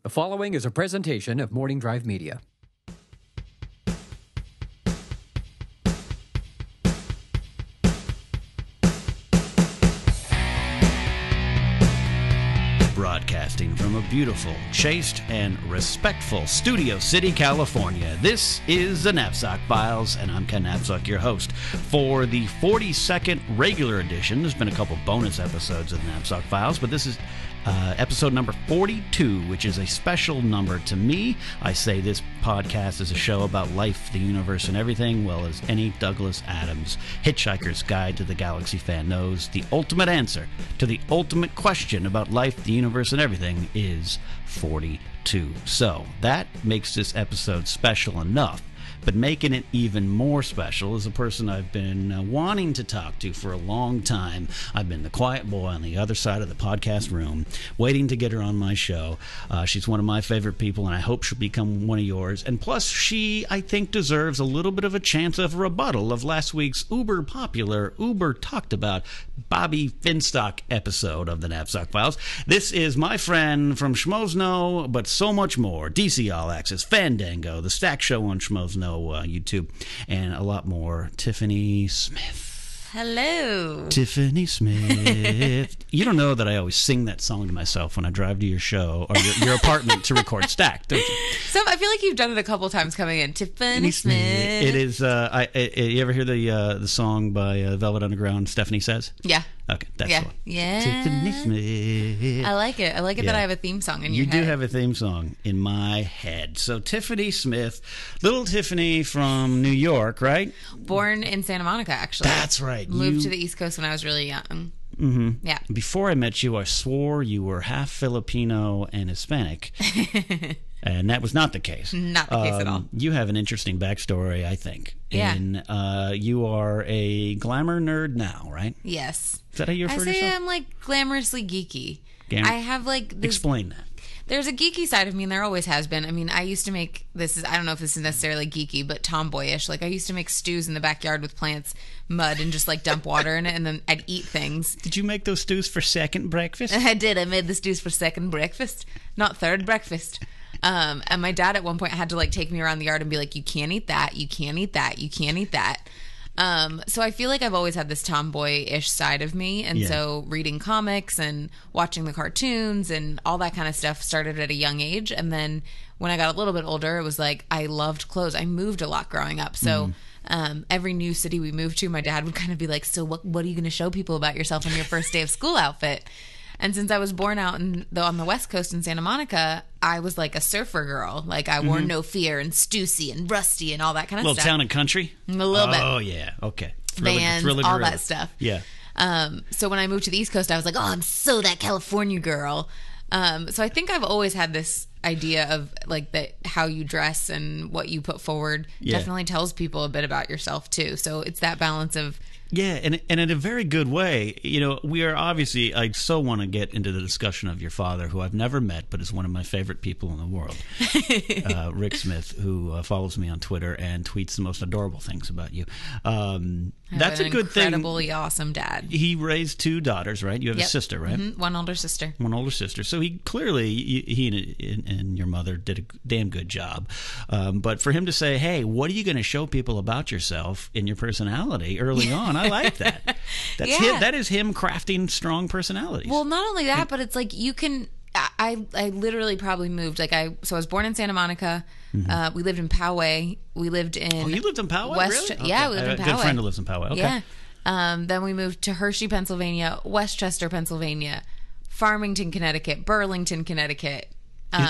The following is a presentation of Morning Drive Media. Broadcasting from a beautiful, chaste, and respectful Studio City, California. This is the Napzok Files, and I'm Ken Napzok, your host. For the 42nd regular edition, there's been a couple bonus episodes of the Napzok Files, but this is episode number 42, which is a special number to me. I say this podcast is a show about life, the universe, and everything, well as any Douglas Adams Hitchhiker's Guide to the Galaxy fan knows. The ultimate answer to the ultimate question about life, the universe, and everything is 42. So that makes this episode special enough. But making it even more special is a person I've been wanting to talk to for a long time. I've been the quiet boy on the other side of the podcast room, waiting to get her on my show. She's one of my favorite people, and I hope she'll become one of yours. And plus, she, I think, deserves a little bit of a chance of rebuttal of last week's uber-popular, uber-talked-about Bobby Finstock episode of the Napzok Files. This is my friend from Schmoes Know, but so much more. DC All Access, Fandango, The Stack Show on Schmoes Know, YouTube, and a lot more. Tiffany Smith. Hello. Tiffany Smith. You don't know that I always sing that song to myself when I drive to your show or your apartment to record Stack, don't you? So I feel like you've done it a couple times coming in. Tiffany Smith. It is. You ever hear the song by Velvet Underground? Stephanie Says. Yeah. Okay, that's the one. Yeah. Tiffany Smith. I like it. I like it that I have a theme song in your head. You do have a theme song in my head. So Tiffany Smith, little Tiffany from New York, right? Born in Santa Monica, actually. That's right. Moved to the East Coast when I was really young. Mm-hmm. Yeah. Before I met you, I swore you were half Filipino and Hispanic. And that was not the case. Not the case at all. You have an interesting backstory, I think. Yeah. And you are a glamour nerd now, right? Yes. Is that how you refer to yourself? I say I'm like glamorously geeky. I have like this... Explain that. There's a geeky side of me, and there always has been. I mean, I used to make I don't know if this is necessarily geeky, but tomboyish. Like, I used to make stews in the backyard with plants, mud, and just, like, dump water in it, and then I'd eat things. Did you make those stews for second breakfast? I did. I made the stews for second breakfast, not third breakfast. And my dad at one point had to, like, take me around the yard and be like, you can't eat that, you can't eat that, you can't eat that. So I feel like I've always had this tomboy-ish side of me, and so reading comics and watching the cartoons and all that kind of stuff started at a young age. And then when I got a little bit older, it was like I loved clothes. I moved a lot growing up, so every new city we moved to, my dad would kind of be like, so what are you going to show people about yourself on your first day of school outfit? And since I was born out on the West Coast in Santa Monica, I was like a surfer girl. Like, I wore No Fear and Stussy and Rusty and all that kind of stuff. Little Town and Country? A little bit. Oh, yeah. Okay. Bands, all that stuff. Yeah. So when I moved to the East Coast, I was like, oh, I'm so that California girl. So I think I've always had this idea of, like, that how you dress and what you put forward definitely tells people a bit about yourself, too. So it's that balance of... Yeah, and in a very good way. You know, we are obviously, I so want to get into the discussion of your father, who I've never met, but is one of my favorite people in the world. Rick Smith, who follows me on Twitter and tweets the most adorable things about you. That's a good thing. Incredibly awesome dad. He raised two daughters, right? You have a sister, right? Mm-hmm. One older sister. One older sister. So he clearly, he and your mother did a damn good job. But for him to say, hey, what are you going to show people about yourself in your personality early on? I like that. That's him, that is him crafting strong personalities. Well, not only that, but it's like you can... I literally probably moved. Like I was born in Santa Monica. We lived in Poway. We lived in... Oh, you lived in Poway? Really? Okay. Yeah, we lived in Poway. I have a good friend who lives in Poway. Okay. Yeah. Then we moved to Hershey, Pennsylvania, Westchester, Pennsylvania, Farmington, Connecticut, Burlington, Connecticut.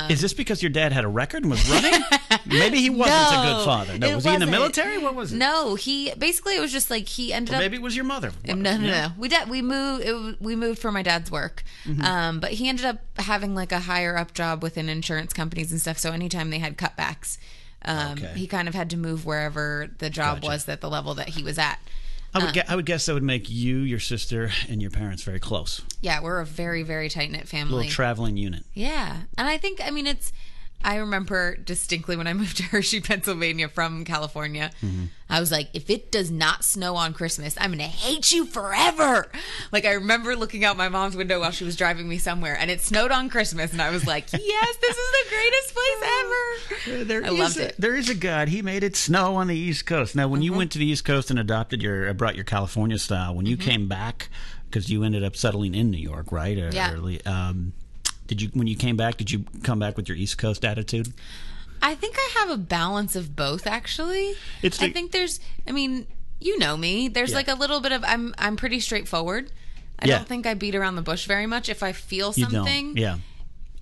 Is this because your dad had a record and was running? Maybe he wasn't a good father. No, was he in the military? What was it? No, it was just like he ended up... Maybe it was your mother. No. We moved for my dad's work. Mm-hmm. But he ended up having like a higher up job within insurance companies and stuff. So anytime they had cutbacks, he kind of had to move wherever the job was at the level that he was at. I would guess that would make you, your sister, and your parents very close. Yeah, we're a very, very tight-knit family. A little traveling unit. Yeah. And I think, I mean, it's... I remember distinctly when I moved to Hershey, Pennsylvania from California, I was like, if it does not snow on Christmas, I'm going to hate you forever. Like, I remember looking out my mom's window while she was driving me somewhere, and it snowed on Christmas, and I was like, yes, this is the greatest place ever. I loved it. There is a God. He made it snow on the East Coast. Now, when you went to the East Coast and brought your California style, when you came back, because you ended up settling in New York, right? When you came back, did you come back with your East Coast attitude? I think I have a balance of both, actually. I think there's, I mean, you know me. There's like a little bit of, I'm pretty straightforward. I don't think I beat around the bush very much. If I feel something,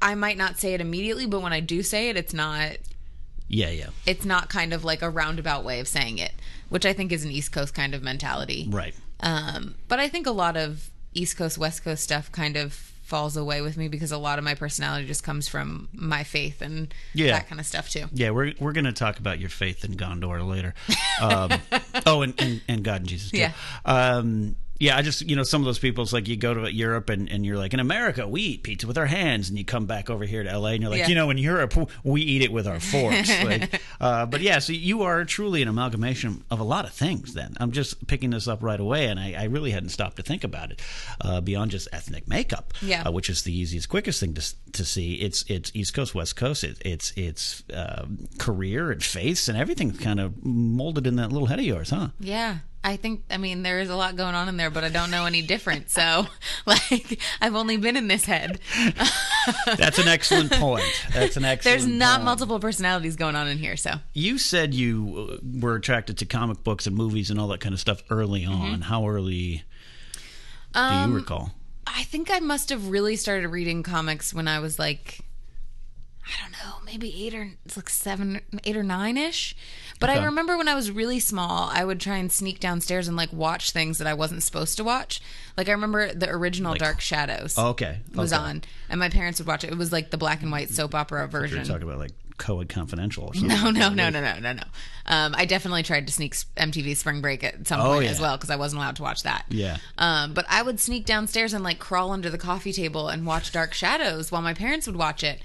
I might not say it immediately, but when I do say it, it's not. It's not kind of like a roundabout way of saying it, which I think is an East Coast kind of mentality. Right. But I think a lot of East Coast, West Coast stuff kind of falls away with me because a lot of my personality just comes from my faith and that kind of stuff too. Yeah, we're going to talk about your faith in Gondor later. And God and Jesus too. Yeah, I just, some of those people, it's like you go to Europe and you're like, in America, we eat pizza with our hands. And you come back over here to LA and you're like, in Europe, we eat it with our forks. But yeah, so you are truly an amalgamation of a lot of things then. I'm just picking this up right away, and I really hadn't stopped to think about it beyond just ethnic makeup, which is the easiest, quickest thing to see. It's East Coast, West Coast. It's career and faiths and everything's kind of molded in that little head of yours, huh? Yeah. I mean, there is a lot going on in there, but I don't know any different. So, I've only been in this head. That's an excellent point. There's not multiple personalities going on in here, so. You said you were attracted to comic books and movies and all that kind of stuff early on. How early do you recall? I think I must have really started reading comics when I was like, I don't know, maybe 8 or 9-ish. But I remember when I was really small, I would try and sneak downstairs and watch things that I wasn't supposed to watch. I remember the original Dark Shadows was on, and my parents would watch it. It was the black and white soap opera version. You're talking about Coed Confidential or something. No. I definitely tried to sneak MTV Spring Break at some point as well because I wasn't allowed to watch that. Yeah. But I would sneak downstairs and crawl under the coffee table and watch Dark Shadows while my parents would watch it.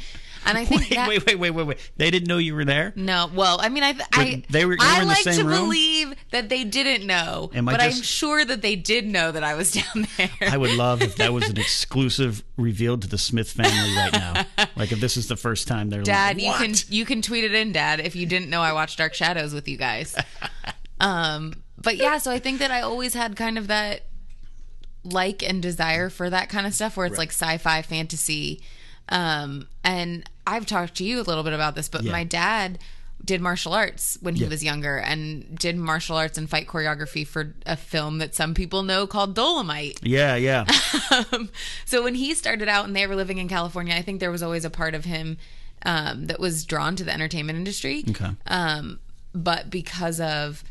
And I think wait. They didn't know you were there? No. Well, I mean, I like to believe that they didn't know, but I'm sure that they did know that I was down there. I would love if that was an exclusive revealed to the Smith family right now. If this is the first time they're Dad, what? you can tweet it in, Dad, if you didn't know I watched Dark Shadows with you guys. But yeah, so I think that I always had kind of that and desire for that kind of stuff where it's sci-fi, fantasy. And I've talked to you a little bit about this, but my dad did martial arts when he was younger and did martial arts and fight choreography for a film that some people know called Dolomite. Yeah. So when he started out and they were living in California, I think there was always a part of him that was drawn to the entertainment industry. Okay. But because of,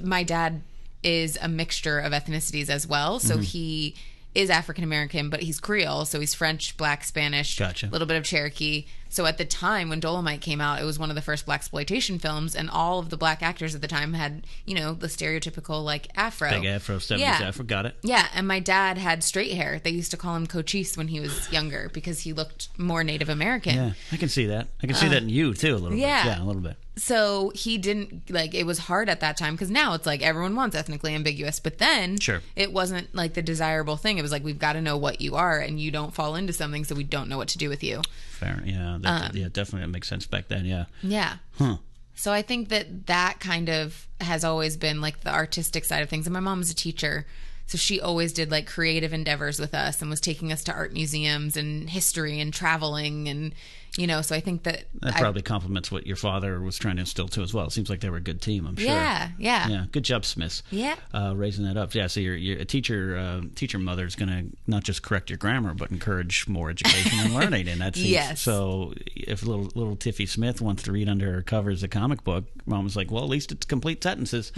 my dad is a mixture of ethnicities as well. So he is African American, but he's Creole, so he's French, Black, Spanish, Gotcha. A little bit of Cherokee. So at the time when Dolomite came out, it was one of the first blaxploitation films, and all of the black actors at the time had, the stereotypical afro. Big afro, 70s afro, got it. Yeah, and my dad had straight hair. They used to call him Cochise when he was younger because he looked more Native American. Yeah, I can see that. I can see that in you too a little bit. Yeah, a little bit. So he didn't it was hard at that time because now it's everyone wants ethnically ambiguous, but then it wasn't the desirable thing. It was we've got to know what you are, and you don't fall into something, so we don't know what to do with you. Fair, yeah, definitely that makes sense back then. Yeah. Huh. So I think that kind of has always been the artistic side of things, and my mom was a teacher. So she always did creative endeavors with us and was taking us to art museums and history and traveling and so I think that probably complements what your father was trying to instill too as well. It seems like they were a good team, I'm sure. Yeah. Good job, Smiths. Yeah. Raising that up. Yeah. So you're a teacher mother is going to not just correct your grammar, but encourage more education and learning. And that's So if little Tiffany Smith wants to read under her covers a comic book, Mom was like, well, at least it's complete sentences.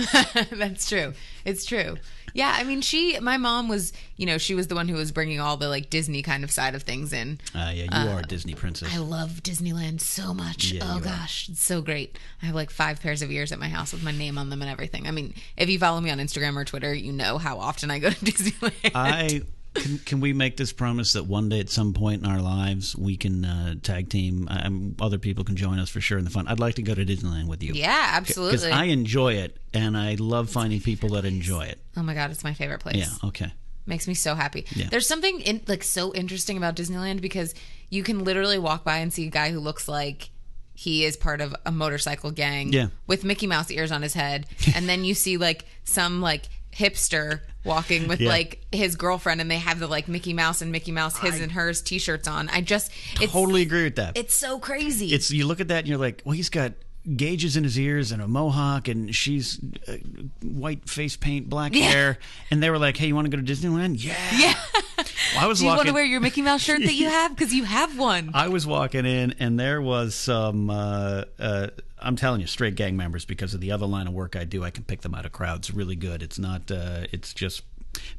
That's true. It's true. Yeah, I mean, my mom was, she was the one who was bringing all the Disney kind of side of things in. You are a Disney princess. I love Disneyland so much. Yeah, gosh, it's so great. I have 5 pairs of ears at my house with my name on them and everything. I mean, if you follow me on Instagram or Twitter, you know how often I go to Disneyland. Can we make this promise that one day at some point in our lives we can tag team? Other people can join us for sure in the fun. I'd like to go to Disneyland with you. Yeah, absolutely. Because I enjoy it, and I love finding people that enjoy it. Oh my God, it's my favorite place. Yeah, okay. Makes me so happy. Yeah. There's something so interesting about Disneyland because you can literally walk by and see a guy who looks like he is part of a motorcycle gang with Mickey Mouse ears on his head. And then you see like some like hipster walking with like his girlfriend, and they have the like Mickey Mouse and Mickey Mouse his and hers t-shirts on. Totally agree with that. It's so crazy. You look at that and you're like, well, he's got gauges in his ears and a mohawk, and she's white face paint, black hair, and they were like, hey, you want to go to Disneyland? Yeah. Well, I was Do you want to wear your Mickey Mouse shirt that you have? Because you have one. I was walking in, and there was some I'm telling you, straight gang members, because of the other line of work I do. I can pick them out of crowds really good. It's not it's just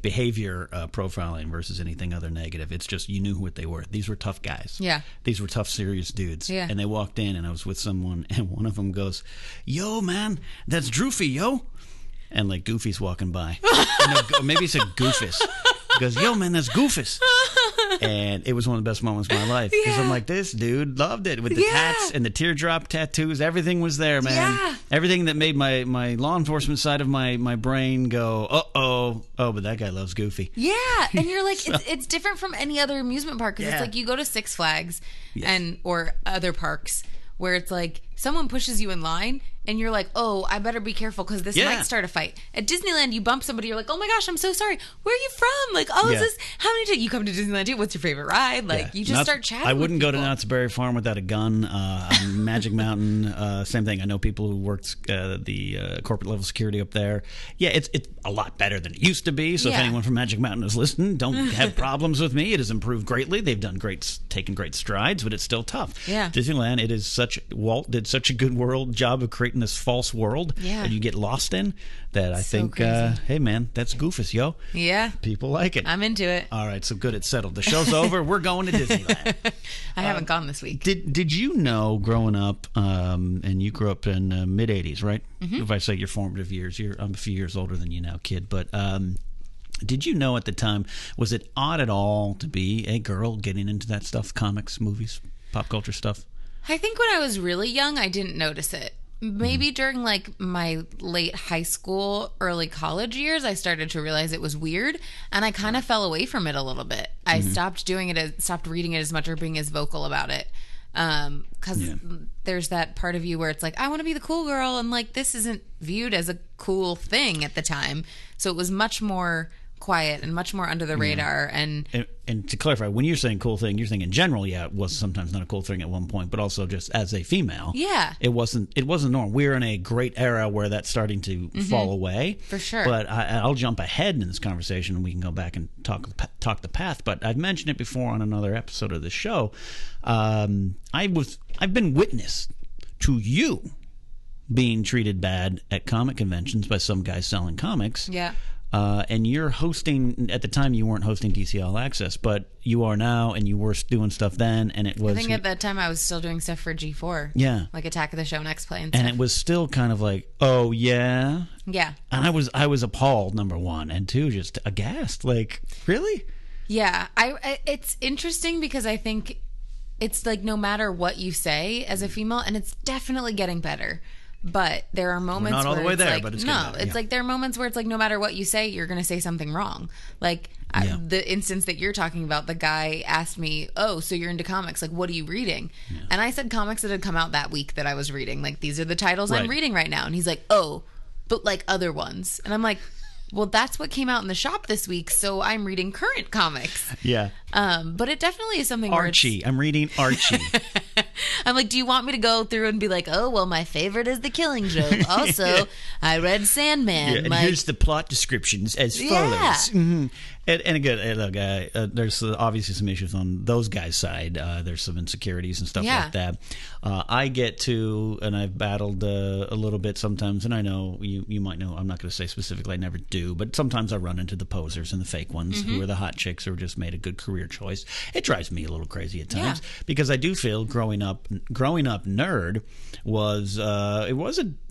behavior profiling versus anything other negative. It's just you knew what they were. These were tough guys. Yeah. These were tough, serious dudes. Yeah. And they walked in, and I was with someone, and one of them goes, yo, man, that's Droofy, yo. And like Goofy's walking by. No, maybe he said Goofus. He goes, yo, man, that's Goofus. And it was one of the best moments of my life. Because I'm like, this dude loved it. With the tats and the teardrop tattoos, everything was there, man. Yeah. Everything that made my law enforcement side of my brain go, oh, but that guy loves Goofy. Yeah, and you're like, it's different from any other amusement park, because it's like you go to Six Flags or other parks where it's like someone pushes you in line and you're like, oh, I better be careful because this might start a fight. At Disneyland, you bump somebody, you're like, oh my gosh, I'm so sorry. Where are you from? Like, is this, how many times you come to Disneyland too? What's your favorite ride? Like, you just start chatting. I wouldn't with go to Knott's Berry Farm without a gun. Magic Mountain, same thing. I know people who worked the corporate level security up there. Yeah, it's a lot better than it used to be. So if anyone from Magic Mountain is listening, don't have problems with me. It has improved greatly. They've taken great strides, but it's still tough. Yeah. Disneyland, Walt did such a good job of creating this false world that you get lost in that I think, hey man, that's Goofus, yo. Yeah. People like it. I'm into it. All right, so good, it's settled. The show's over. We're going to Disneyland. I haven't gone this week. Did you know growing up, and you grew up in the mid-'80s, right? Mm-hmm. If I say your formative years, I'm a few years older than you now, kid, but did you know at the time, was it odd at all to be a girl getting into that stuff, comics, movies, pop culture stuff? I think when I was really young, I didn't notice it. Maybe during like my late high school, early college years, I started to realize it was weird, and I kind of fell away from it a little bit. I stopped doing it, stopped reading it as much or being as vocal about it. Because there's that part of you where it's like, I want to be the cool girl, and like this isn't viewed as a cool thing at the time. So it was much more quiet and much more under the radar. And to clarify, when you're saying cool thing, you're saying in general, it was sometimes not a cool thing at one point, but also just as a female, it wasn't normal. We're in a great era where that's starting to fall away, for sure. But I'll jump ahead in this conversation, and we can go back and talk the path. But I've mentioned it before on another episode of the show. I've been witness to you being treated bad at comic conventions by some guys selling comics. Yeah. And you're hosting, at the time you weren't hosting DC All Access, but you are now, and you were doing stuff then, and it was... I think at that time I was still doing stuff for G4. Yeah. Like Attack of the Show and X-Play and stuff. And it was still kind of like, oh, yeah? Yeah. And I was appalled, number one, and two, just aghast. Like, really? Yeah. It's interesting because I think it's like no matter what you say as a female, and it's definitely getting better. But there are moments We're not all the way there, but it's no, it's like there are moments where it's like no matter what you say, you're going to say something wrong. Like the instance that you're talking about, the guy asked me, "Oh, so you're into comics? Like, what are you reading?" Yeah. And I said comics that had come out that week that I was reading. Like, these are the titles I'm reading right now. And he's like, "Oh, but like other ones." And I'm like, well, that's what came out in the shop this week, so I'm reading current comics. Yeah. But it definitely is something Archie. I'm reading Archie. I'm like, do you want me to go through and be like, oh, well, my favorite is The Killing Joke. Also, I read Sandman. Yeah, and here's the plot descriptions as follows. Mm-hmm. And again, look, there's obviously some issues on those guys' side. There's some insecurities and stuff like that. I get to, and I've battled a little bit sometimes, and I know you might know, I'm not going to say specifically, I never do, but sometimes I run into the posers and the fake ones who are the hot chicks who just made a good career choice. It drives me a little crazy at times because I do feel growing up nerd was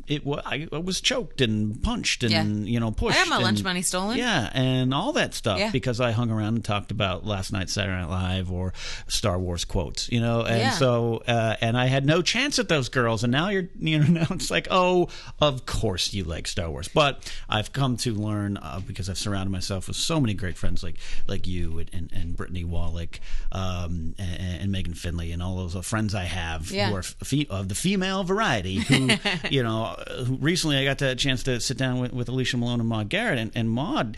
I was choked and punched and pushed. I got my and, lunch money stolen. Yeah, and all that stuff because I hung around and talked about last night's Saturday Night Live or Star Wars quotes, and so and I had no chance at those girls, and now now it's like, oh, of course you like Star Wars, but I've come to learn because I've surrounded myself with so many great friends like you and Brittany Wallach and Megan Finley and all those friends I have who are of the female variety who recently I got the chance to sit down with Alicia Malone and Maude Garrett, and Maude,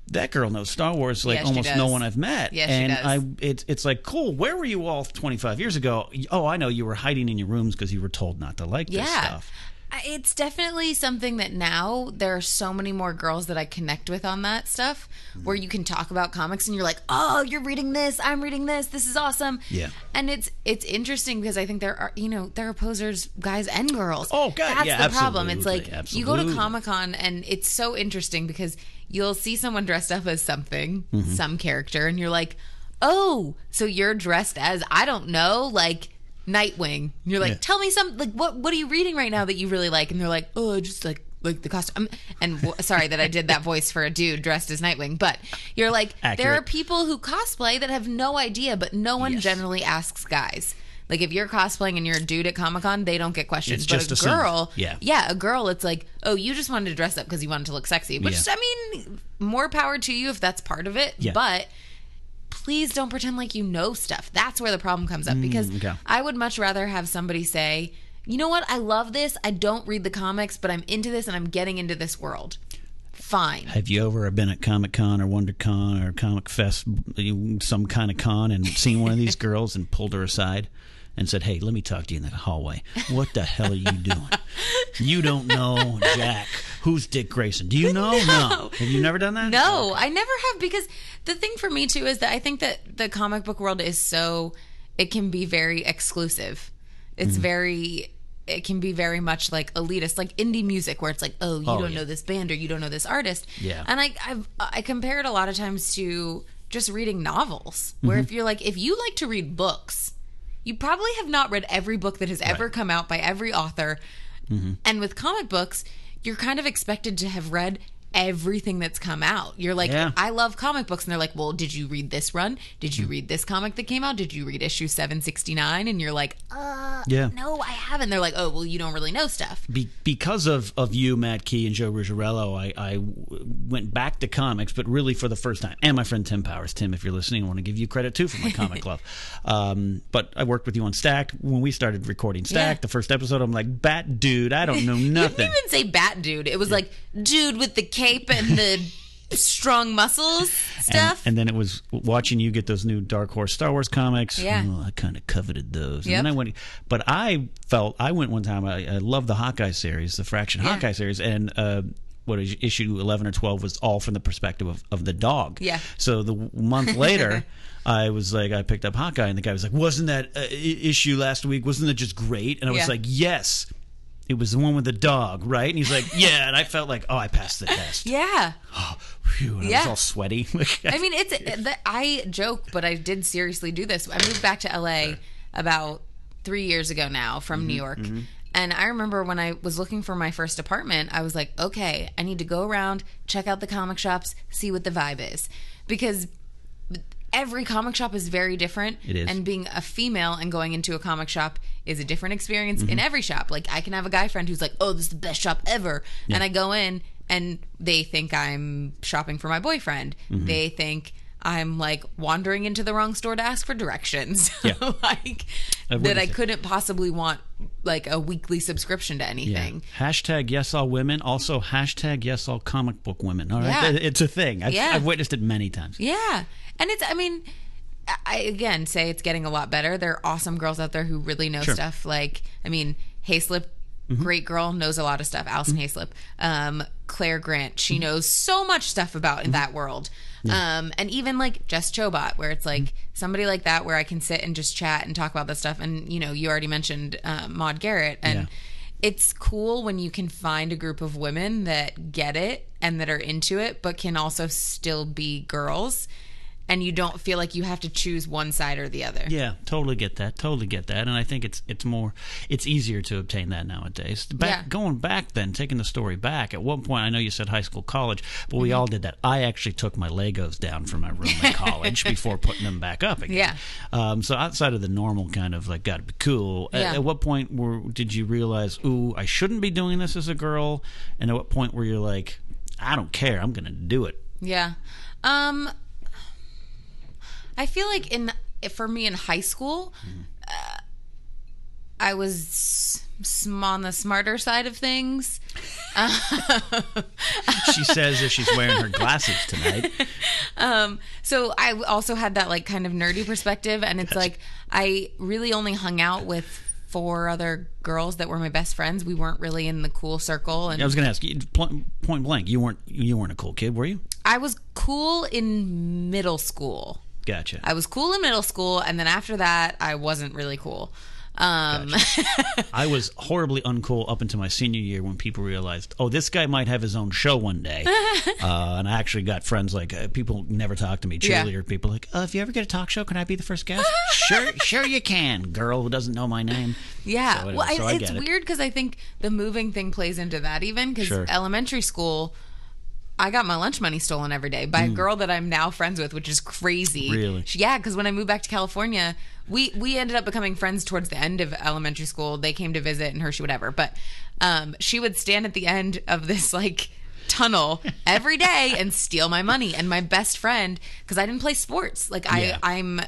that girl knows Star Wars like almost no one I've met. Yes, and she does. It's like, cool, where were you all 25 years ago? Oh, I know, you were hiding in your rooms because you were told not to like this stuff. It's definitely something that now there are so many more girls that I connect with on that stuff where you can talk about comics and you're like, oh, you're reading this, I'm reading this is awesome. Yeah. And it's interesting because I think there are posers, guys and girls. Oh, God, That's the problem. It's like absolutely. You go to Comic-Con and it's so interesting because you'll see someone dressed up as something, some character, and you're like, oh, so you're dressed as, I don't know, like Nightwing. You're like, tell me something, like what are you reading right now that you really like? And they're like, oh, just like the costume. And sorry that I did that voice for a dude dressed as Nightwing, but you're like, accurate. There are people who cosplay that have no idea, but no one generally asks guys. Like if you're cosplaying and you're a dude at Comic-Con, they don't get questions. It's but just a girl, a girl, it's like, oh, you just wanted to dress up because you wanted to look sexy. Which I mean, more power to you if that's part of it. Yeah. But please don't pretend like you know stuff. That's where the problem comes up because I would much rather have somebody say, you know what, I love this. I don't read the comics, but I'm into this and I'm getting into this world. Fine. Have you ever been at Comic-Con or WonderCon or Comic Fest, some kind of con, and seen one of these girls and pulled her aside and said, hey, let me talk to you in that hallway. What the hell are you doing? You don't know Jack. Who's Dick Grayson? Do you know? No. Have you never done that? No, I never have, because the thing for me too is that I think that the comic book world is it can be very exclusive. It's it can be very much like elitist, like indie music, where it's like, oh, you don't know this band or you don't know this artist. Yeah. And I compare it a lot of times to just reading novels, where if you like to read books, you probably have not read every book that has ever come out by every author. And with comic books, you're kind of expected to have read everything that's come out. You're like, I love comic books. And they're like, well, did you read this run? Did you read this comic that came out? Did you read issue 769? And you're like, no, I haven't. They're like, oh, well, you don't really know stuff. Because of you, Matt Key, and Joe Ruggiero, I went back to comics, but really for the first time. And my friend Tim Powers. Tim, if you're listening, I want to give you credit, too, for my comic club. But I worked with you on Stacked. When we started recording Stacked, the first episode, I'm like, Bat Dude, I don't know nothing. You didn't even say Bat Dude. It was like, dude with the cape and the strong muscles stuff. And then it was watching you get those new Dark Horse Star Wars comics. Yeah. Oh, I kind of coveted those. And then I went, but I went one time, I love the Hawkeye series, the Fraction Hawkeye series, and issue 11 or 12 was all from the perspective of the dog. Yeah. So the month later, I was like, I picked up Hawkeye, and the guy was like, wasn't that issue last week, wasn't that just great? And I was like, yes. It was the one with the dog, right? And he's like, yeah. And I felt like, oh, I passed the test. Yeah. Oh, phew. And I was all sweaty. I mean, I joke, but I did seriously do this. I moved back to LA about 3 years ago now from New York. And I remember when I was looking for my first apartment, I was like, okay, I need to go around, check out the comic shops, see what the vibe is. Because every comic shop is very different. It is. And being a female and going into a comic shop is a different experience in every shop. Like, I can have a guy friend who's like, oh, this is the best shop ever. Yeah. And I go in and they think I'm shopping for my boyfriend. They think I'm like wandering into the wrong store to ask for directions. Like that I couldn't possibly want like a weekly subscription to anything. Hashtag yes all women. Also hashtag yes all comic book women. All right. It's a thing. I've witnessed it many times. Yeah. And I again say it's getting a lot better. There are awesome girls out there who really know stuff. Like, Hayslip, great girl, knows a lot of stuff. Allison Hayslip. Claire Grant, she knows so much stuff about in that world. And even like Jess Chobot, where it's like somebody like that where I can sit and just chat and talk about this stuff. And, you already mentioned Maude Garrett. And it's cool when you can find a group of women that get it and that are into it, but can also still be girls. and you don't feel like you have to choose one side or the other. Yeah, totally get that. And I think it's easier to obtain that nowadays. Going back then, taking the story back, at one point, I know you said high school, college, but we all did that. I actually took my Legos down from my room in college before putting them back up again. Yeah. So outside of the normal kind of like, gotta be cool, at what point did you realize, ooh, I shouldn't be doing this as a girl? And at what point were you like, I don't care, I'm going to do it? Yeah. I feel like for me in high school, I was on the smarter side of things. She says as she's wearing her glasses tonight. So I also had that like kind of nerdy perspective, and it's like I really only hung out with 4 other girls that were my best friends. We weren't really in the cool circle. And I was going to ask you, point blank, you weren't a cool kid, were you? I was cool in middle school. Gotcha. I was cool in middle school, and then after that, I wasn't really cool. Gotcha. I was horribly uncool up until my senior year when people realized, oh, this guy might have his own show one day. And I actually got friends like people never talk to me, cheerleader people like, if you ever get a talk show, can I be the first guest? Sure you can, girl who doesn't know my name. Yeah. So anyway, well, it's weird because I think the moving thing plays into that even because elementary school, I got my lunch money stolen every day by a girl that I'm now friends with, which is crazy. Really? Yeah, because when I moved back to California, we ended up becoming friends towards the end of elementary school. They came to visit and Hershey, whatever. But she would stand at the end of this like tunnel every day and steal my money. And my best friend, because I didn't play sports, like I'm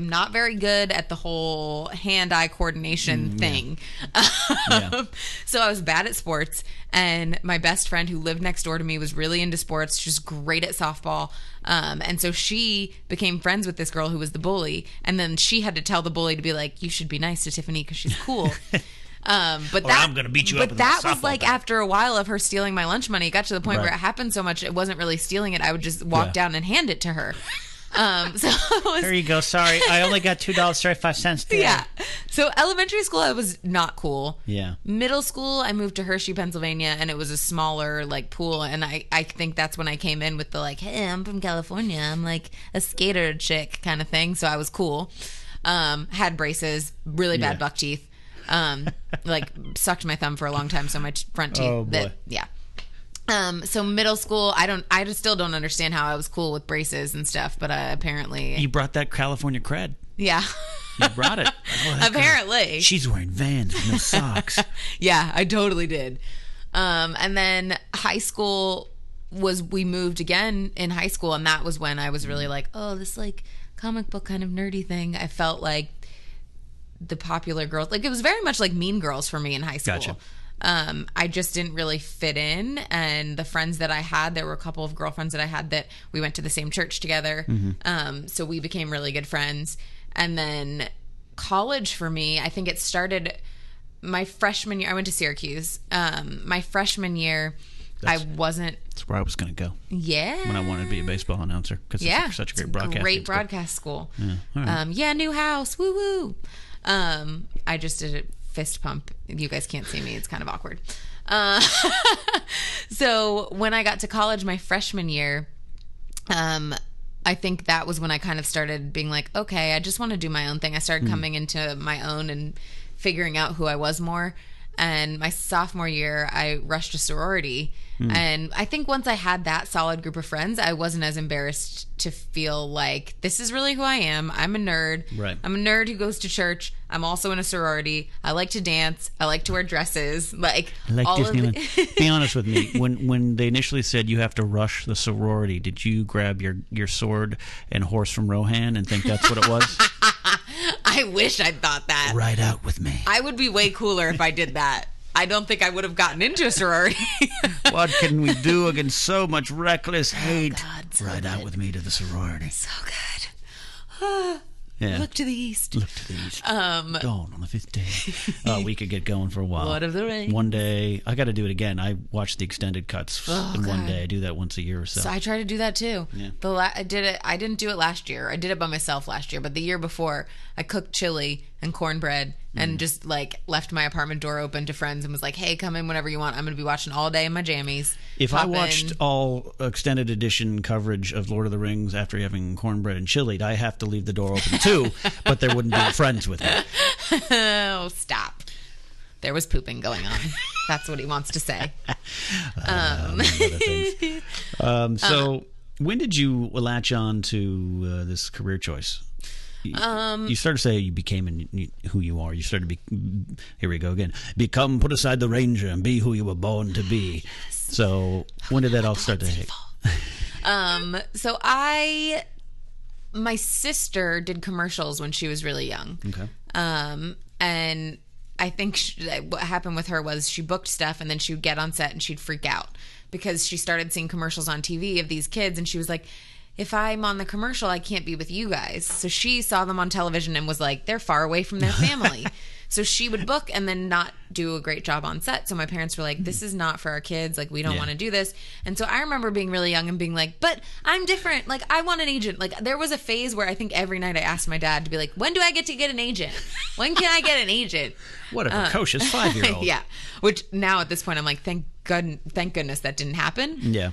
not very good at the whole hand-eye coordination thing. So I was bad at sports, and my best friend who lived next door to me was really into sports. She was great at softball. And so she became friends with this girl who was the bully, and then she had to tell the bully to be like, you should be nice to Tiffany because she's cool. But I'm going to beat you up. But that was like after a while of her stealing my lunch money. It got to the point where it happened so much, it wasn't really stealing it. I would just walk down and hand it to her. So there you go. Sorry, I only got $2.35 today. Yeah. So elementary school, I was not cool. Yeah. Middle school, I moved to Hershey, Pennsylvania, and it was a smaller like pool. And I think that's when I came in with the like, hey, I'm from California. I'm like a skater chick kind of thing. So I was cool. Had braces, really bad buck teeth. Like sucked my thumb for a long time. So my front teeth. Oh boy. So middle school, I just still don't understand how I was cool with braces and stuff, but apparently you brought that California cred. Yeah. You brought it. Apparently. She's wearing Vans with no socks. Yeah, I totally did. And then high school we moved again in high school, and that was when I was really like, oh, this like comic book kind of nerdy thing. I felt like the popular girls, like it was very much like Mean Girls for me in high school. Gotcha. I just didn't really fit in, and the friends that I had, there were a couple of girlfriends that I had that we went to the same church together. So we became really good friends. And then college for me, I think it started my freshman year. I went to Syracuse. My freshman year, I wasn't. That's where I was going to go. Yeah. When I wanted to be a baseball announcer, because it's such a great broadcast. Great broadcast school. Yeah. All right. New house. Woo woo. I just did it. Fist pump. You guys can't see me. It's kind of awkward. So when I got to college my freshman year, I think that was when I kind of started being like, okay, I just want to do my own thing. I started coming into my own and figuring out who I was more. And my sophomore year, I rushed a sorority. And I think once I had that solid group of friends, I wasn't as embarrassed to feel like this is really who I am. I'm a nerd. Right. I'm a nerd who goes to church. I'm also in a sorority. I like to dance. I like to wear dresses. Like I like all Disneyland. Be honest with me. When they initially said you have to rush the sorority, did you grab your sword and horse from Rohan and think that's what it was? I wish I'd thought that. Ride out with me. I would be way cooler if I did that. I don't think I would have gotten into a sorority. What can we do against so much reckless hate? Oh God, so Ride good. out with me to the sorority. So good. Yeah. Look to the east. Look to the east. Dawn on the 5th day. We could get going for a while. Lord of the Rings. One day, I got to do it again. I watch the extended cuts in one day. I do that once a year or so. So I try to do that too. Yeah. I did it. I didn't do it last year. I did it by myself last year, but the year before, I cooked chili and cornbread and just like left my apartment door open to friends and was like, hey, come in whenever you want. I'm going to be watching all day in my jammies. If I watched all extended edition coverage of Lord of the Rings after having cornbread and chili, I have to leave the door open too, but there wouldn't be friends with me. Oh, stop. There was pooping going on. That's what he wants to say. So when did you latch on to this career choice? You started to say you became who you are. You started to be, here we go again, become, put aside the ranger and be who you were born to be. Yes. So when did that all start to hit? So my sister did commercials when she was really young. Okay. And I think what happened with her was she booked stuff and then she would get on set and she'd freak out because she started seeing commercials on TV of these kids and she was like, if I'm on the commercial, I can't be with you guys. So she saw them on television and was like, they're far away from their family. So she would book and then not do a great job on set. So my parents were like, this is not for our kids. Like, we don't want to do this. And so I remember being really young and being like, but I'm different. Like, I want an agent. Like, there was a phase where I think every night I asked my dad to be like, when do I get to get an agent? When can I get an agent? What a precocious 5-year-old. Yeah. Which now at this point, I'm like, thank goodness that didn't happen. Yeah.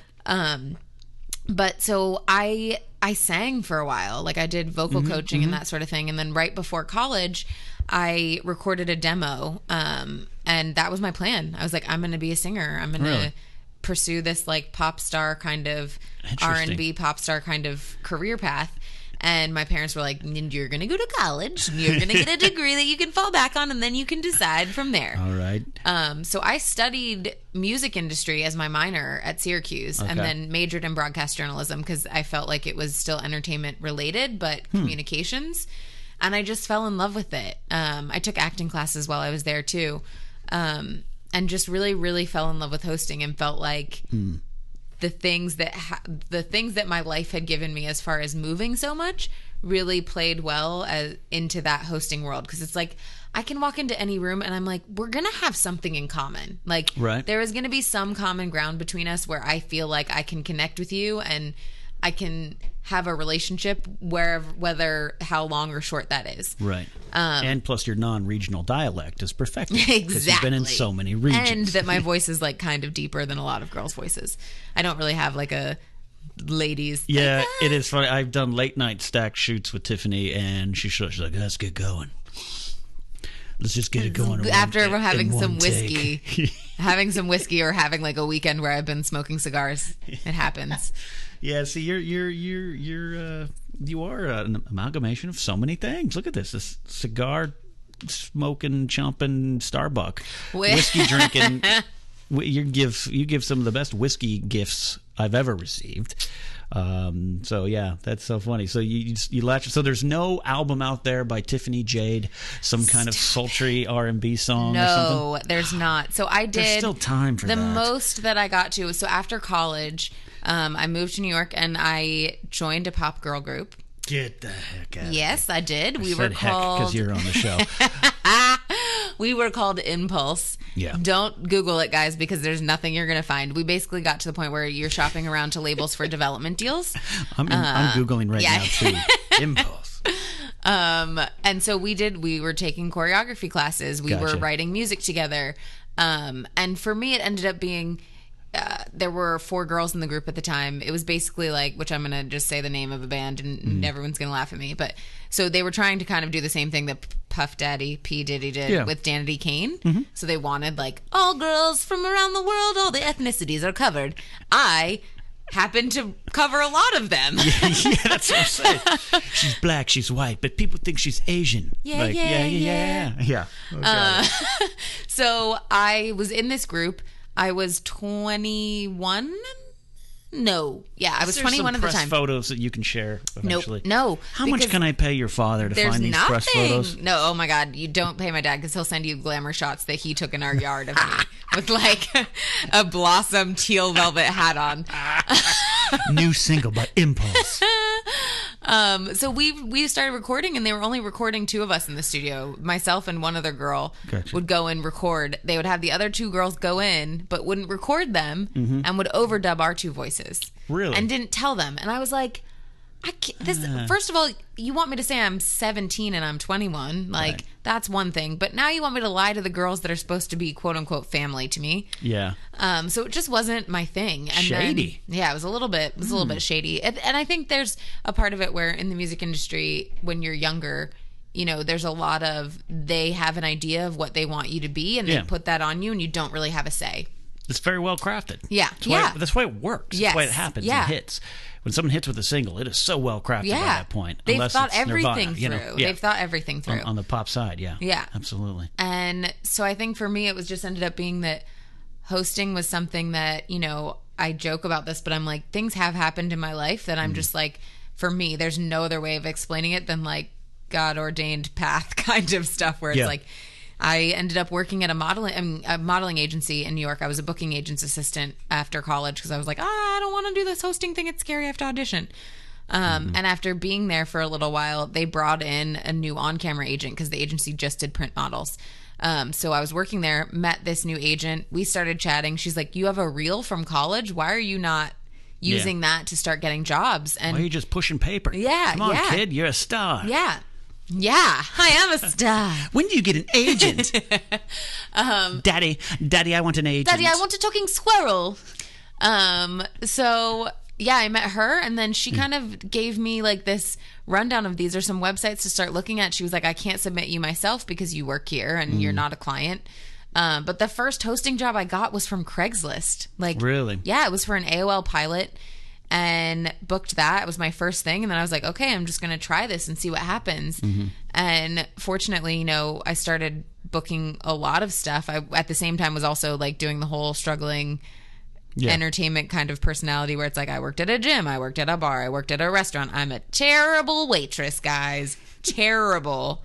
But so I sang for a while. Like, I did vocal coaching and that sort of thing. And then right before college, I recorded a demo. And that was my plan. I was like, I'm going to be a singer. I'm going to pursue this like pop star kind of R&B pop star kind of career path. And my parents were like, you're going to go to college. You're going to get a degree that you can fall back on, and then you can decide from there. All right. So I studied music industry as my minor at Syracuse and then majored in broadcast journalism because I felt like it was still entertainment related, but communications. And I just fell in love with it. I took acting classes while I was there too. And just really, really fell in love with hosting and felt like... the things that my life had given me as far as moving so much really played well into that hosting world. Because it's like, I can walk into any room and I'm like, we're going to have something in common. Like, there is going to be some common ground between us where I feel like I can connect with you and I can have a relationship whether how long or short that is. Right. And plus your non-regional dialect is perfected. Exactly. Because you've been in so many regions. And that my voice is like kind of deeper than a lot of girls' voices. I don't really have like a ladies. Yeah, like, it is funny. I've done late night stack shoots with Tiffany and she's like, let's get going. Let's just get it going. After we're having some whiskey. Having some whiskey or having like a weekend where I've been smoking cigars. It happens. Yeah, see, you are an amalgamation of so many things. Look at this cigar smoking, chomping Starbuck, whiskey drinking. You give some of the best whiskey gifts I've ever received. So yeah, that's so funny. So you latch. So there's no album out there by Tiffany Jade, some kind of sultry R&B song. No, or something? There's not. So I did. There's still time for the that. most that I got to was so after college. I moved to New York and I joined a pop girl group. Get the heck out of Yes, here. I did. We were called... because you're on the show. We were called Impulse. Yeah. Don't Google it, guys, because there's nothing you're going to find. We basically got to the point where you're shopping around to labels for development deals. I'm Googling right now, too. Impulse. And so we were taking choreography classes. We were writing music together. And for me, it ended up being... there were 4 girls in the group at the time. It was basically like, which I'm going to just say the name of a band and everyone's going to laugh at me. But so they were trying to kind of do the same thing that Puff Daddy, P. Diddy did with Danity Kane. Mm-hmm. So they wanted like all girls from around the world, all the ethnicities are covered. I happen to cover a lot of them. Yeah, that's what I'm saying. She's black, she's white, but people think she's Asian. Yeah. Okay. So I was in this group. I was 21. No. Yeah, I was 21 at the time. Photos that you can share eventually. No. How much can I pay your father to find these press photos? No, oh my God. You don't pay my dad because he'll send you glamour shots that he took in our yard of me with like a blossom teal velvet hat on. New single by Impulse. So we started recording and they were only recording 2 of us in the studio. Myself and one other girl would go and record. They would have the other 2 girls go in, but wouldn't record them and would overdub our 2 voices. Really? And didn't tell them. And I was like, First of all, you want me to say I'm 17 and I'm 21. Like, right. That's one thing. But now you want me to lie to the girls that are supposed to be quote unquote family to me. Yeah. So it just wasn't my thing. And shady. Then, yeah, it was a little bit shady. And I think there's a part of it where in the music industry, when you're younger, you know, there's a lot of, they have an idea of what they want you to be and they put that on you and you don't really have a say. It's very well crafted. Yeah. That's why it works. Yes. That's why it happens and hits. When someone hits with a single, it is so well crafted by that point. They've thought everything through. They've thought everything through. On the pop side, yeah. Yeah. Absolutely. And so I think for me, it was just ended up being that hosting was something that, you know, I joke about this, but I'm like, things have happened in my life that I'm just like, for me, there's no other way of explaining it than like God ordained path kind of stuff where it's like, I ended up working at a modeling agency in New York. I was a booking agent's assistant after college because I was like, I don't want to do this hosting thing. It's scary. I have to audition. And after being there for a little while, they brought in a new on-camera agent because the agency just did print models. So I was working there, met this new agent. We started chatting. She's like, you have a reel from college? Why are you not using that to start getting jobs? And why are you just pushing paper? Yeah. Come on, kid. You're a star. Yeah. Yeah, I am a star. When do you get an agent? Daddy, I want an agent. Daddy, I want a talking squirrel. So yeah, I met her and then she kind of gave me like this rundown of these are some websites to start looking at. She was like, I can't submit you myself because you work here and you're not a client. But the first hosting job I got was from Craigslist. Like, really? Yeah, it was for an AOL pilot. And booked that. It was my first thing. And then I was like, okay, I'm just going to try this and see what happens. And fortunately, you know, I started booking a lot of stuff. I, at the same time, was also like doing the whole struggling entertainment kind of personality where it's like, I worked at a gym, I worked at a bar, I worked at a restaurant. I'm a terrible waitress, guys. Terrible.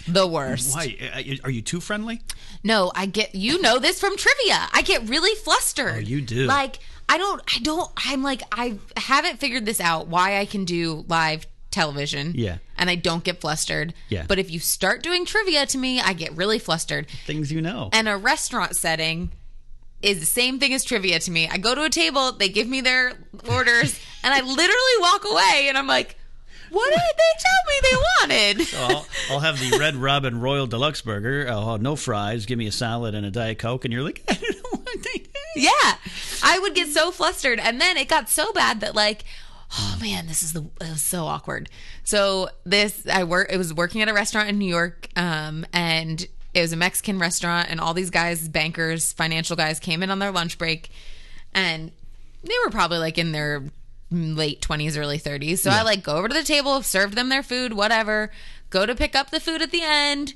The worst. Why? Are you too friendly? No, you know this from trivia. I get really flustered. Oh, you do. Like, I'm like, I haven't figured this out why I can do live television. Yeah. And I don't get flustered. Yeah. But if you start doing trivia to me, I get really flustered. Things you know. And a restaurant setting is the same thing as trivia to me. I go to a table, they give me their orders, and I literally walk away and I'm like, what did they tell me they wanted? So I'll have the Red Robin Royal Deluxe Burger. No fries. Give me a salad and a Diet Coke. And you're like, I don't know what they did. Yeah. I would get so flustered. And then it got so bad that like, oh man, it was so awkward. So it was working at a restaurant in New York. And it was a Mexican restaurant. And all these guys, bankers, financial guys came in on their lunch break. And they were probably like in their late 20s, early 30s. So I like go over to the table, served them their food, whatever, go to pick up the food at the end,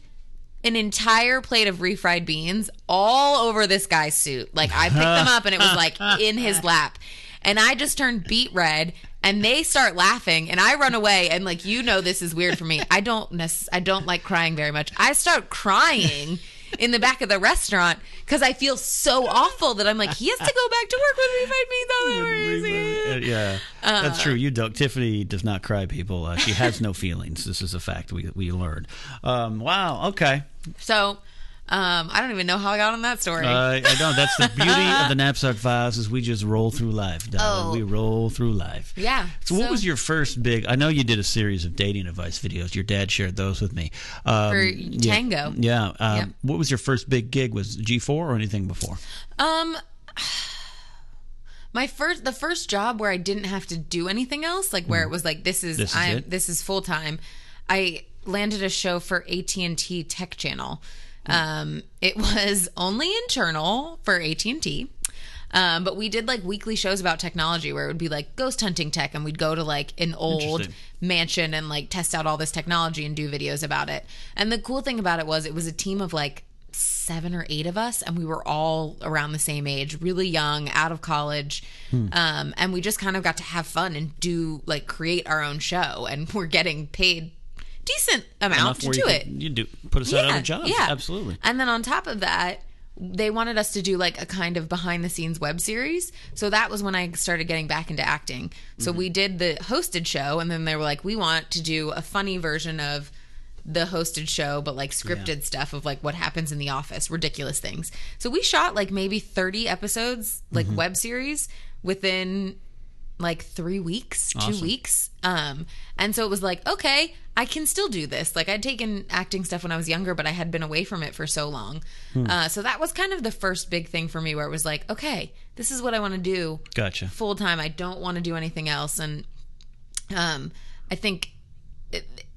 an entire plate of refried beans all over this guy's suit. Like I picked them up and it was like in his lap. And I just turned beet red and they start laughing and I run away and like, you know, this is weird for me. I don't like crying very much. I start crying in the back of the restaurant because I feel so awful that I'm like, he has to go back to work with refried beans. Yeah, that's true. You don't. Tiffany does not cry, people. She has no feelings. This is a fact we learned. Wow. Okay. So I don't even know how I got on that story. I don't. That's the beauty of the Napzok Files is we just roll through life, darling. We roll through life. Yeah. So what was your first big... I know you did a series of dating advice videos. Your dad shared those with me. For Tango. Yeah. What was your first big gig? Was it G4 or anything before? The first job where I didn't have to do anything else, like where it was like, this is full time. I landed a show for AT&T Tech Channel. It was only internal for AT&T. But we did like weekly shows about technology where it would be like ghost hunting tech and we'd go to like an old mansion and like test out all this technology and do videos about it. And the cool thing about it was a team of like 7 or 8 of us and we were all around the same age, really young, out of college. And we just kind of got to have fun and do like create our own show and we're getting paid decent amount to do it. You do put us out of a job. Yeah, absolutely. And then on top of that, they wanted us to do like a kind of behind the scenes web series. So that was when I started getting back into acting. So we did the hosted show and then they were like, we want to do a funny version of the hosted show, but like scripted stuff of like what happens in the office, ridiculous things. So we shot like maybe 30 episodes, like web series within like 3 weeks, Awesome. 2 weeks. And so it was like, okay, I can still do this. Like I'd taken acting stuff when I was younger, but I had been away from it for so long. So that was kind of the first big thing for me where it was like, okay, this is what I want to do. Gotcha. Full time. I don't want to do anything else. And I think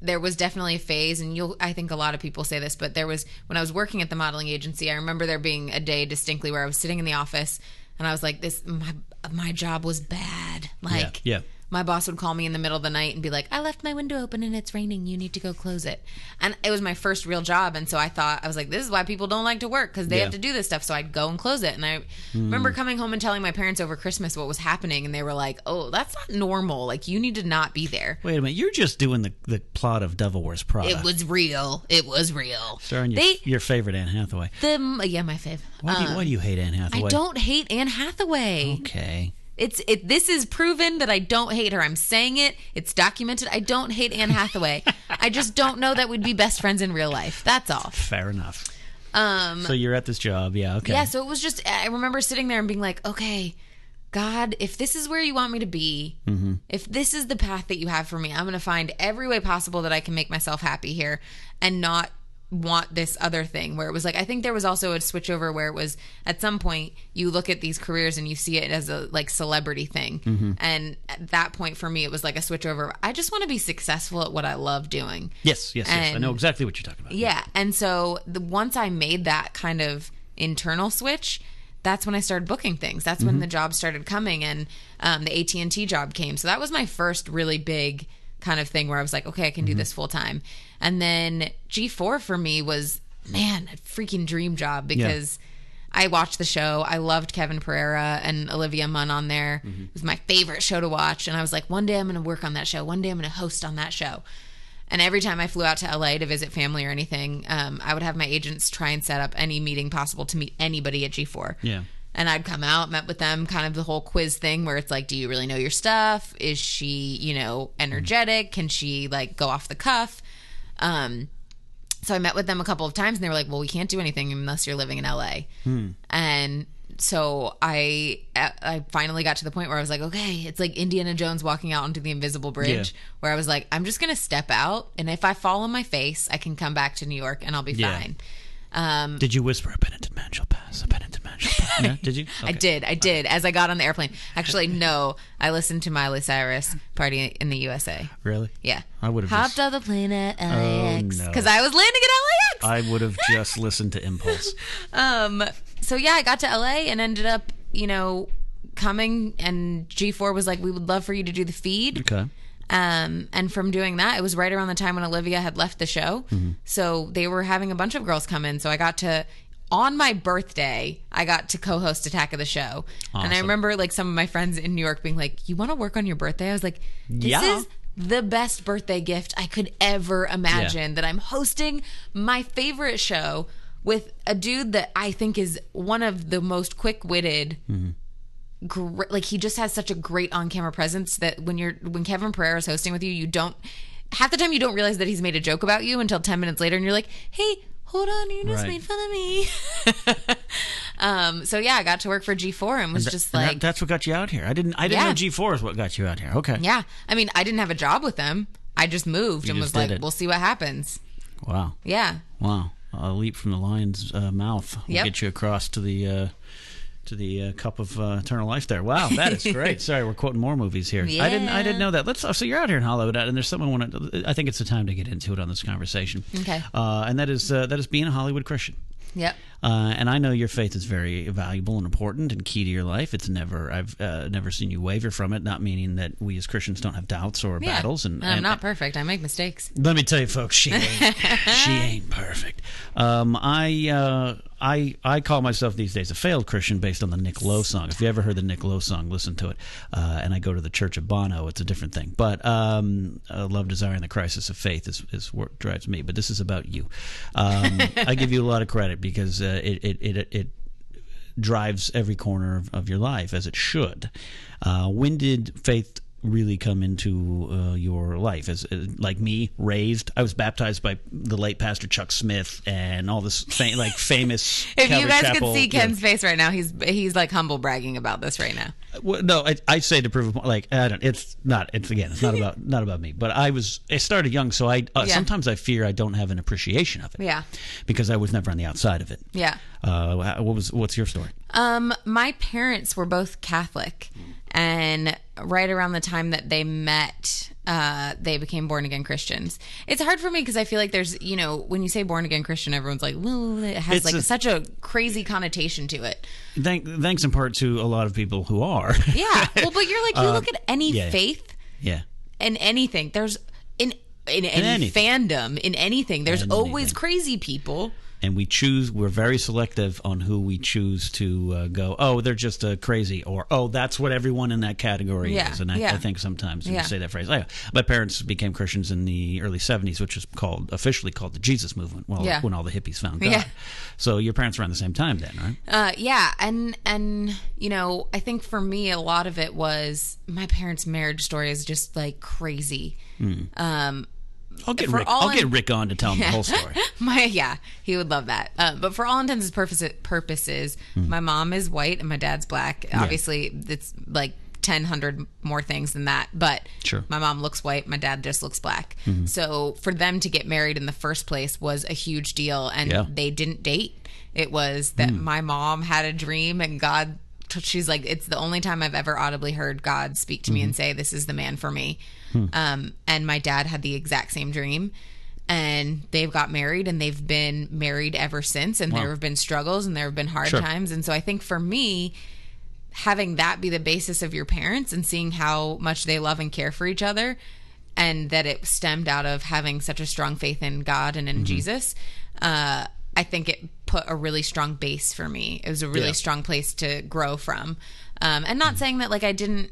there was definitely a phase, and I think a lot of people say this, but there was, when I was working at the modeling agency, I remember there being a day distinctly where I was sitting in the office and I was like, my job was bad. Like, yeah. my boss would call me in the middle of the night and be like, I left my window open and it's raining. You need to go close it. And it was my first real job. And so I was like, this is why people don't like to work, because they have to do this stuff. So I'd go and close it. And I remember coming home and telling my parents over Christmas what was happening. And they were like, oh, that's not normal. Like, you need to not be there. Wait a minute. You're just doing the plot of Devil Wears Prada. It was real. It was real. Starring your favorite Anne Hathaway. Yeah, my fave. Why do you hate Anne Hathaway? I don't hate Anne Hathaway. Okay. This is proven that I don't hate her. I'm saying it. It's documented. I don't hate Anne Hathaway. I just don't know that we'd be best friends in real life. That's all. Fair enough. So you're at this job. Yeah, okay. Yeah, so it was just, I remember sitting there and being like, okay, God, if this is where you want me to be, if this is the path that you have for me, I'm going to find every way possible that I can make myself happy here and not want this other thing. Where it was like, I think there was also a switch over where it was, at some point you look at these careers and you see it as a like celebrity thing, and at that point for me it was like a switch over. I just want to be successful at what I love doing. Yes. I know exactly what you're talking about. Yeah. And so once I made that kind of internal switch, that's when I started booking things. That's when the jobs started coming, and the AT&T job came. So that was my first really big kind of thing where I was like, okay, I can do this full time. And then G4 for me was, man, a freaking dream job, because I watched the show. I loved Kevin Pereira and Olivia Munn on there. It was my favorite show to watch. And I was like, one day I'm going to work on that show. One day I'm going to host on that show. And every time I flew out to LA to visit family or anything, I would have my agents try and set up any meeting possible to meet anybody at G4. Yeah. And I'd come out, met with them, kind of the whole quiz thing where it's like, do you really know your stuff? Is she, energetic? Can she like go off the cuff? So I met with them a couple of times and they were like, well, we can't do anything unless you're living in LA. And so I finally got to the point where I was like, okay, it's like Indiana Jones walking out onto the invisible bridge, where I was like, I'm just going to step out. And if I fall on my face, I can come back to New York and I'll be fine. Did you whisper a penitent man shall pass? A penitent man shall pass? No? Did you? Okay. I did. As I got on the airplane. Actually, no. I listened to Miley Cyrus, Party in the USA. Really? Yeah. I would have hopped on the plane at LAX. no. Because I was landing at LAX. I would have just listened to Impulse. So yeah, I got to LA and ended up, coming, and G4 was like, we would love for you to do the feed. Okay. And from doing that, it was right around the time when Olivia had left the show. So they were having a bunch of girls come in. So I got to, on my birthday, I got to co-host Attack of the Show. Awesome. And I remember like some of my friends in New York being like, you want to work on your birthday? I was like, this is the best birthday gift I could ever imagine, that I'm hosting my favorite show with a dude that I think is one of the most quick-witted, like he just has such a great on-camera presence that when Kevin Pereira is hosting with you, you don't, half the time you don't realize that he's made a joke about you until 10 minutes later and you're like, hey, hold on, you just made fun of me. So yeah, I got to work for G4 and was just like, that's what got you out here. I didn't know G4 is what got you out here. Okay. Yeah. I mean, I didn't have a job with them. I just moved and was like, we'll see what happens. Wow. Yeah. Wow. A leap from the lion's mouth will get you across to the cup of eternal life there. Wow, that is great. Sorry, we're quoting more movies here. Yeah. I didn't know that. So you're out here in Hollywood, and there's something I think it's the time to get into it on this conversation. Okay. And that is being a Hollywood Christian. Yep. And I know your faith is very valuable and important and key to your life. I've never seen you waver from it. Not meaning that we as Christians don't have doubts or battles. And I'm not perfect. I make mistakes. Let me tell you, folks, she ain't perfect. I call myself these days a failed Christian based on the Nick Lowe song. If you ever heard the Nick Lowe song, listen to it. And I go to the Church of Bono. It's a different thing. But love, desire, and the crisis of faith is what drives me. But this is about you. I give you a lot of credit because it drives every corner of your life, as it should. When did faith really come into your life? As like me, raised, I was baptized by the late Pastor Chuck Smith and all this famous. If Calvary you guys Chapel, could see Ken's face right now, he's like humble bragging about this right now. Well, no, I say to prove a point. Like I don't. It's not about me. But I started young, so sometimes I fear I don't have an appreciation of it. Yeah. Because I was never on the outside of it. Yeah. What's your story? My parents were both Catholic, and right around the time that they met, they became born again Christians. It's hard for me because I feel like there's, when you say born again Christian, everyone's like, well, it has such a crazy connotation to it. Thanks in part to a lot of people who are. Yeah. Well, but you're like, you look at any faith. Yeah. And anything, there's in any fandom, in anything, there's always crazy people. And we're very selective on who we choose to go, oh, they're just crazy, or, oh, that's what everyone in that category is. And I think sometimes you say that phrase. My parents became Christians in the early 70s, which is officially called the Jesus movement, when all the hippies found God. Yeah. So your parents were around the same time then, right? Yeah. And I think for me, a lot of it was my parents' marriage story is just like crazy. I'll get Rick on to tell him the whole story. He would love that. But for all intents and purposes, my mom is white and my dad's black. Obviously, it's like 100 more things than that. But my mom looks white, my dad just looks black. So for them to get married in the first place was a huge deal, and they didn't date. It was that my mom had a dream, and God. She's like, it's the only time I've ever audibly heard God speak to me and say, this is the man for me. And my dad had the exact same dream, and they've got married, and they've been married ever since. And there have been struggles, and there have been hard times. And so I think for me, having that be the basis of your parents and seeing how much they love and care for each other, and that it stemmed out of having such a strong faith in God and in Jesus, I think it put a really strong base for me. It was a really strong place to grow from. And not saying that like I didn't,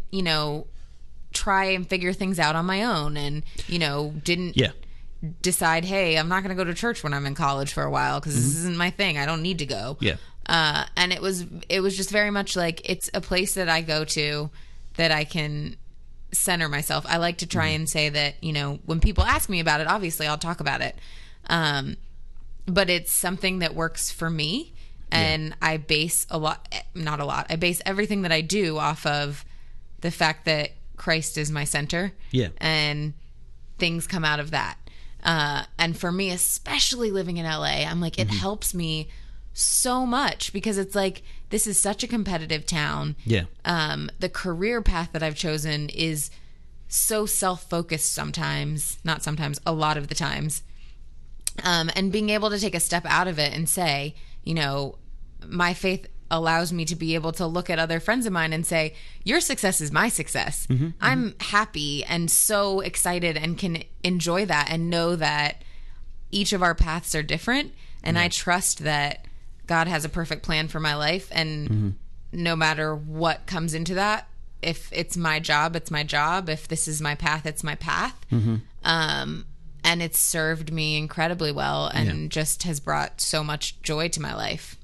try and figure things out on my own and, didn't decide, hey, I'm not going to go to church when I'm in college for a while because this isn't my thing. I don't need to go. Yeah. And it was just very much like it's a place that I go to that I can center myself. I like to try and say that, when people ask me about it, obviously I'll talk about it. But it's something that works for me, and I base I base everything that I do off of the fact that Christ is my center. Yeah. And things come out of that. And for me, especially living in LA, I'm like, it helps me so much because it's like, this is such a competitive town. Yeah. The career path that I've chosen is so self-focused a lot of the times. And being able to take a step out of it and say, my faith allows me to be able to look at other friends of mine and say, your success is my success. I'm happy and so excited and can enjoy that and know that each of our paths are different. And I trust that God has a perfect plan for my life. And no matter what comes into that, if it's my job, it's my job. If this is my path, it's my path. And it's served me incredibly well and just has brought so much joy to my life.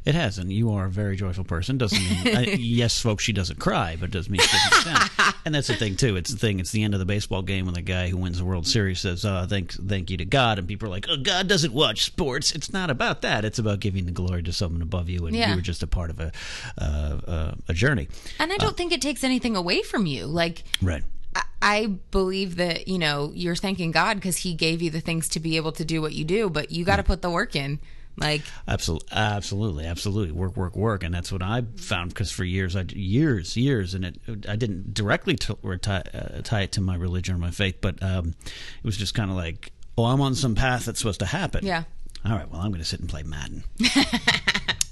It has, and you are a very joyful person. Doesn't mean, yes, folks, she doesn't cry, but doesn't mean she doesn't stand. And that's the thing, too. It's the end of the baseball game when the guy who wins the World Series says, thank you to God, and people are like, oh, God doesn't watch sports. It's not about that. It's about giving the glory to someone above you, and you were just a part of a journey. And I don't think it takes anything away from you. Like, right. I believe that, you're thanking God because he gave you the things to be able to do what you do, but you got to put the work in. Like absolutely work, and that's what I found because for years, and I didn't directly tie it to my religion or my faith, but it was just kind of like, oh, I'm on some path that's supposed to happen. Yeah. All right, well, I'm going to sit and play Madden.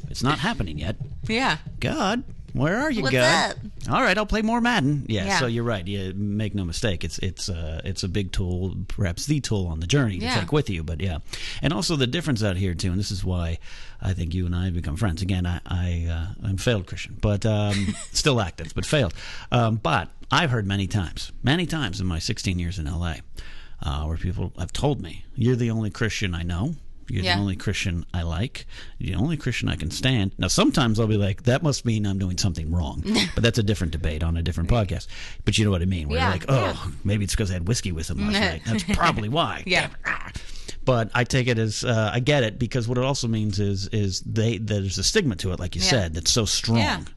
It's not happening yet. Yeah. God, where are you, What's God? Up? All right, I'll play more Madden. Yeah, so you're right. Yeah, make no mistake. It's a big tool, perhaps the tool on the journey to take with you. But yeah, and also the difference out here too, and this is why I think you and I have become friends. Again, I'm failed Christian, but still active, but failed. But I've heard many times in my 16 years in LA, where people have told me, "You're the only Christian I know. You're Yeah. the only Christian I like. You're the only Christian I can stand. Now, sometimes I'll be like, that must mean I'm doing something wrong. But that's a different debate on a different podcast. But you know what I mean? Where Yeah, you're like, oh, maybe it's because I had whiskey with him last night. That's probably why. Yeah. But I take it as I get it, because what it also means is there's a stigma to it, like you said, that's so strong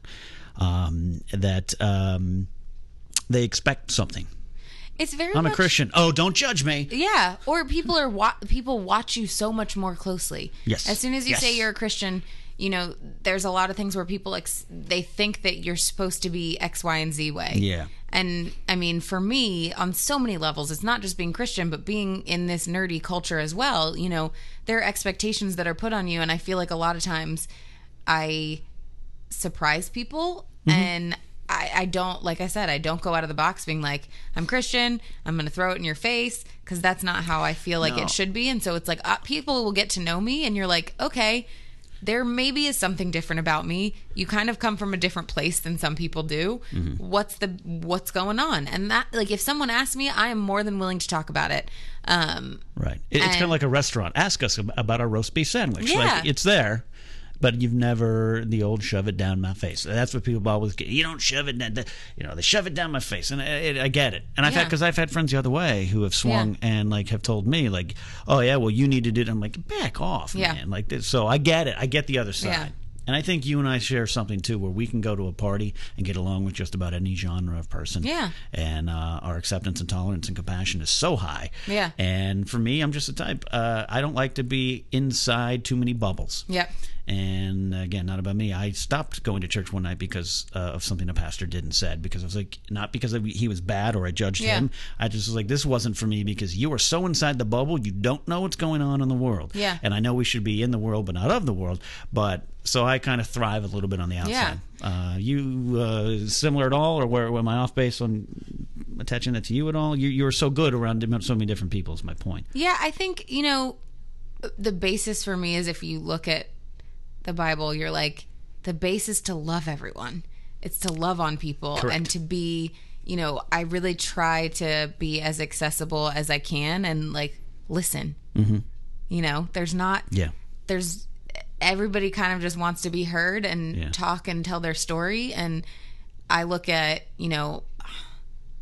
that they expect something. It's very I'm much, a Christian. Oh, don't judge me. Yeah, or people watch you so much more closely. Yes. As soon as you Yes. say you're a Christian, you know, there's a lot of things where people they think that you're supposed to be X, Y, and Z way. Yeah. And I mean, for me, on so many levels, it's not just being Christian, but being in this nerdy culture as well. You know, there are expectations that are put on you, and I feel like a lot of times I surprise people, and I don't, like I said, I don't go out of the box being like, I'm Christian, I'm going to throw it in your face, because that's not how I feel like it should be. And so it's like people will get to know me, and you're like, okay, there maybe is something different about me. You kind of come from a different place than some people do. What's going on? And that, like, if someone asks me, I am more than willing to talk about it. Right. It's kind of like a restaurant. Ask us about our roast beef sandwich. Yeah. Like, it's there, but you've never the old shove it down my face. That's what people always get. You don't shove it down. They shove it down my face, and I get it. And I've had friends the other way who have swung and like have told me like, oh yeah, well you need to do it. I'm like, back off, man. Like this. So I get it. I get the other side. Yeah. And I think you and I share something too, where we can go to a party and get along with just about any genre of person. Yeah. And our acceptance and tolerance and compassion is so high. Yeah. And for me, I'm just the type. I don't like to be inside too many bubbles. Yep. And again, not about me. I stopped going to church one night because of something a pastor did and said, because I was like, not because he was bad or I judged him. I just was like, this wasn't for me, because you are so inside the bubble, you don't know what's going on in the world. Yeah. And I know we should be in the world, but not of the world. But so I kind of thrive a little bit on the outside. Yeah. You similar at all, or where am I off base on attaching that to you at all? You were so good around so many different people is my point. Yeah, I think, you know, the basis for me is, if you look at the Bible, you're like, the basis to love everyone. It's to love on people. Correct. And to be, you know, I really try to be as accessible as I can and like listen. You know, there's everybody kind of just wants to be heard and talk and tell their story. And I look at, you know,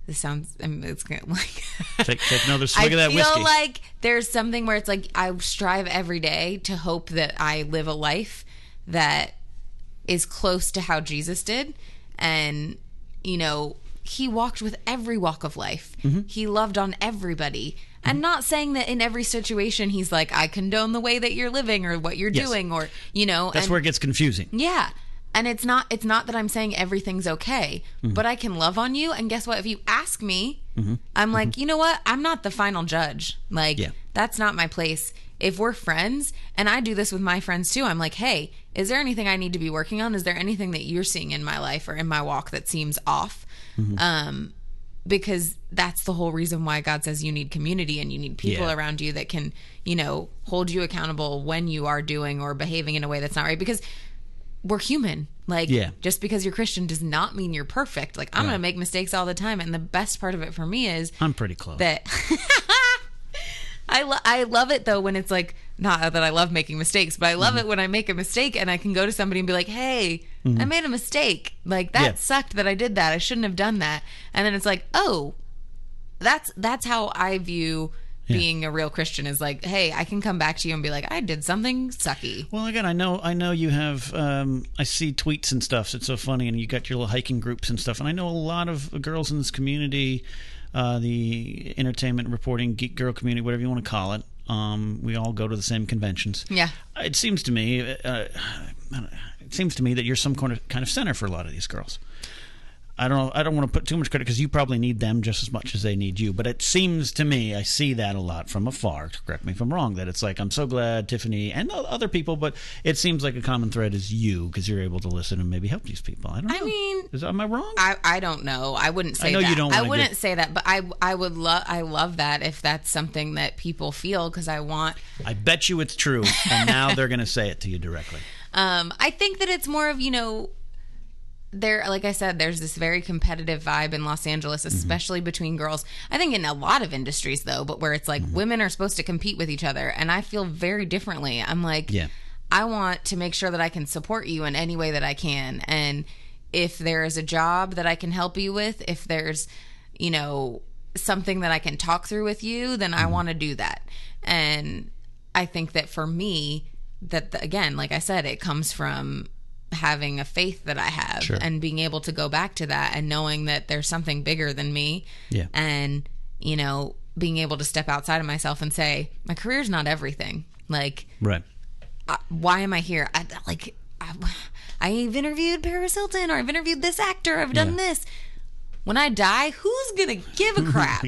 this sounds, it's gonna, like, take another swig of that whiskey. I feel like there's something where it's like, I strive every day to hope that I live a life that is close to how Jesus did. And, you know, he walked with every walk of life. He loved on everybody. And not saying that in every situation he's like, I condone the way that you're living or what you're doing, or, you know. That's where it gets confusing. Yeah. And it's not that I'm saying everything's okay, but I can love on you. And guess what? If you ask me, I'm like, you know what? I'm not the final judge. Like, that's not my place. If we're friends, and I do this with my friends too, I'm like, hey, is there anything I need to be working on? Is there anything that you're seeing in my life or in my walk that seems off? Because that's the whole reason why God says you need community, and you need people around you that can, you know, hold you accountable when you are doing or behaving in a way that's not right. Because we're human. Like, just because you're Christian does not mean you're perfect. Like, I'm going to make mistakes all the time. And the best part of it for me is I'm pretty close. That I love it though when it's like, not that I love making mistakes, but I love it when I make a mistake and I can go to somebody and be like, hey, I made a mistake. Like, that sucked that I did that. I shouldn't have done that. And then it's like, oh, that's how I view being a real Christian, is like, hey, I can come back to you and be like, I did something sucky. Well, again, I know you have, I see tweets and stuff, so it's so funny, and you got your little hiking groups and stuff, and I know a lot of girls in this community, the entertainment reporting geek girl community, whatever you want to call it. We all go to the same conventions. Yeah. It seems to me that you're some kind of center for a lot of these girls. I don't know. I don't want to put too much credit, because you probably need them just as much as they need you. But it seems to me, I see that a lot from afar. Correct me if I'm wrong. That it's like, I'm so glad Tiffany and other people, but it seems like a common thread is you, because you're able to listen and maybe help these people. I don't know. I mean, am I wrong? I don't know. I wouldn't say I know that. You don't. I wouldn't say that, but I would love. I love that if that's something that people feel, because I want. I bet you it's true, and now they're going to say it to you directly. I think that it's more of, you know, there, like I said, there's this very competitive vibe in Los Angeles, especially between girls. I think in a lot of industries, though, but where it's like women are supposed to compete with each other. And I feel very differently. I'm like, I want to make sure that I can support you in any way that I can. And if there is a job that I can help you with, if there's, you know, something that I can talk through with you, then I want to do that. And I think that for me, again, like I said, it comes from having a faith that I have and being able to go back to that and knowing that there's something bigger than me and, you know, being able to step outside of myself and say, my career's not everything. Like, why am I here? I've interviewed Paris Hilton, or I've interviewed this actor. I've done this. When I die, who's going to give a crap?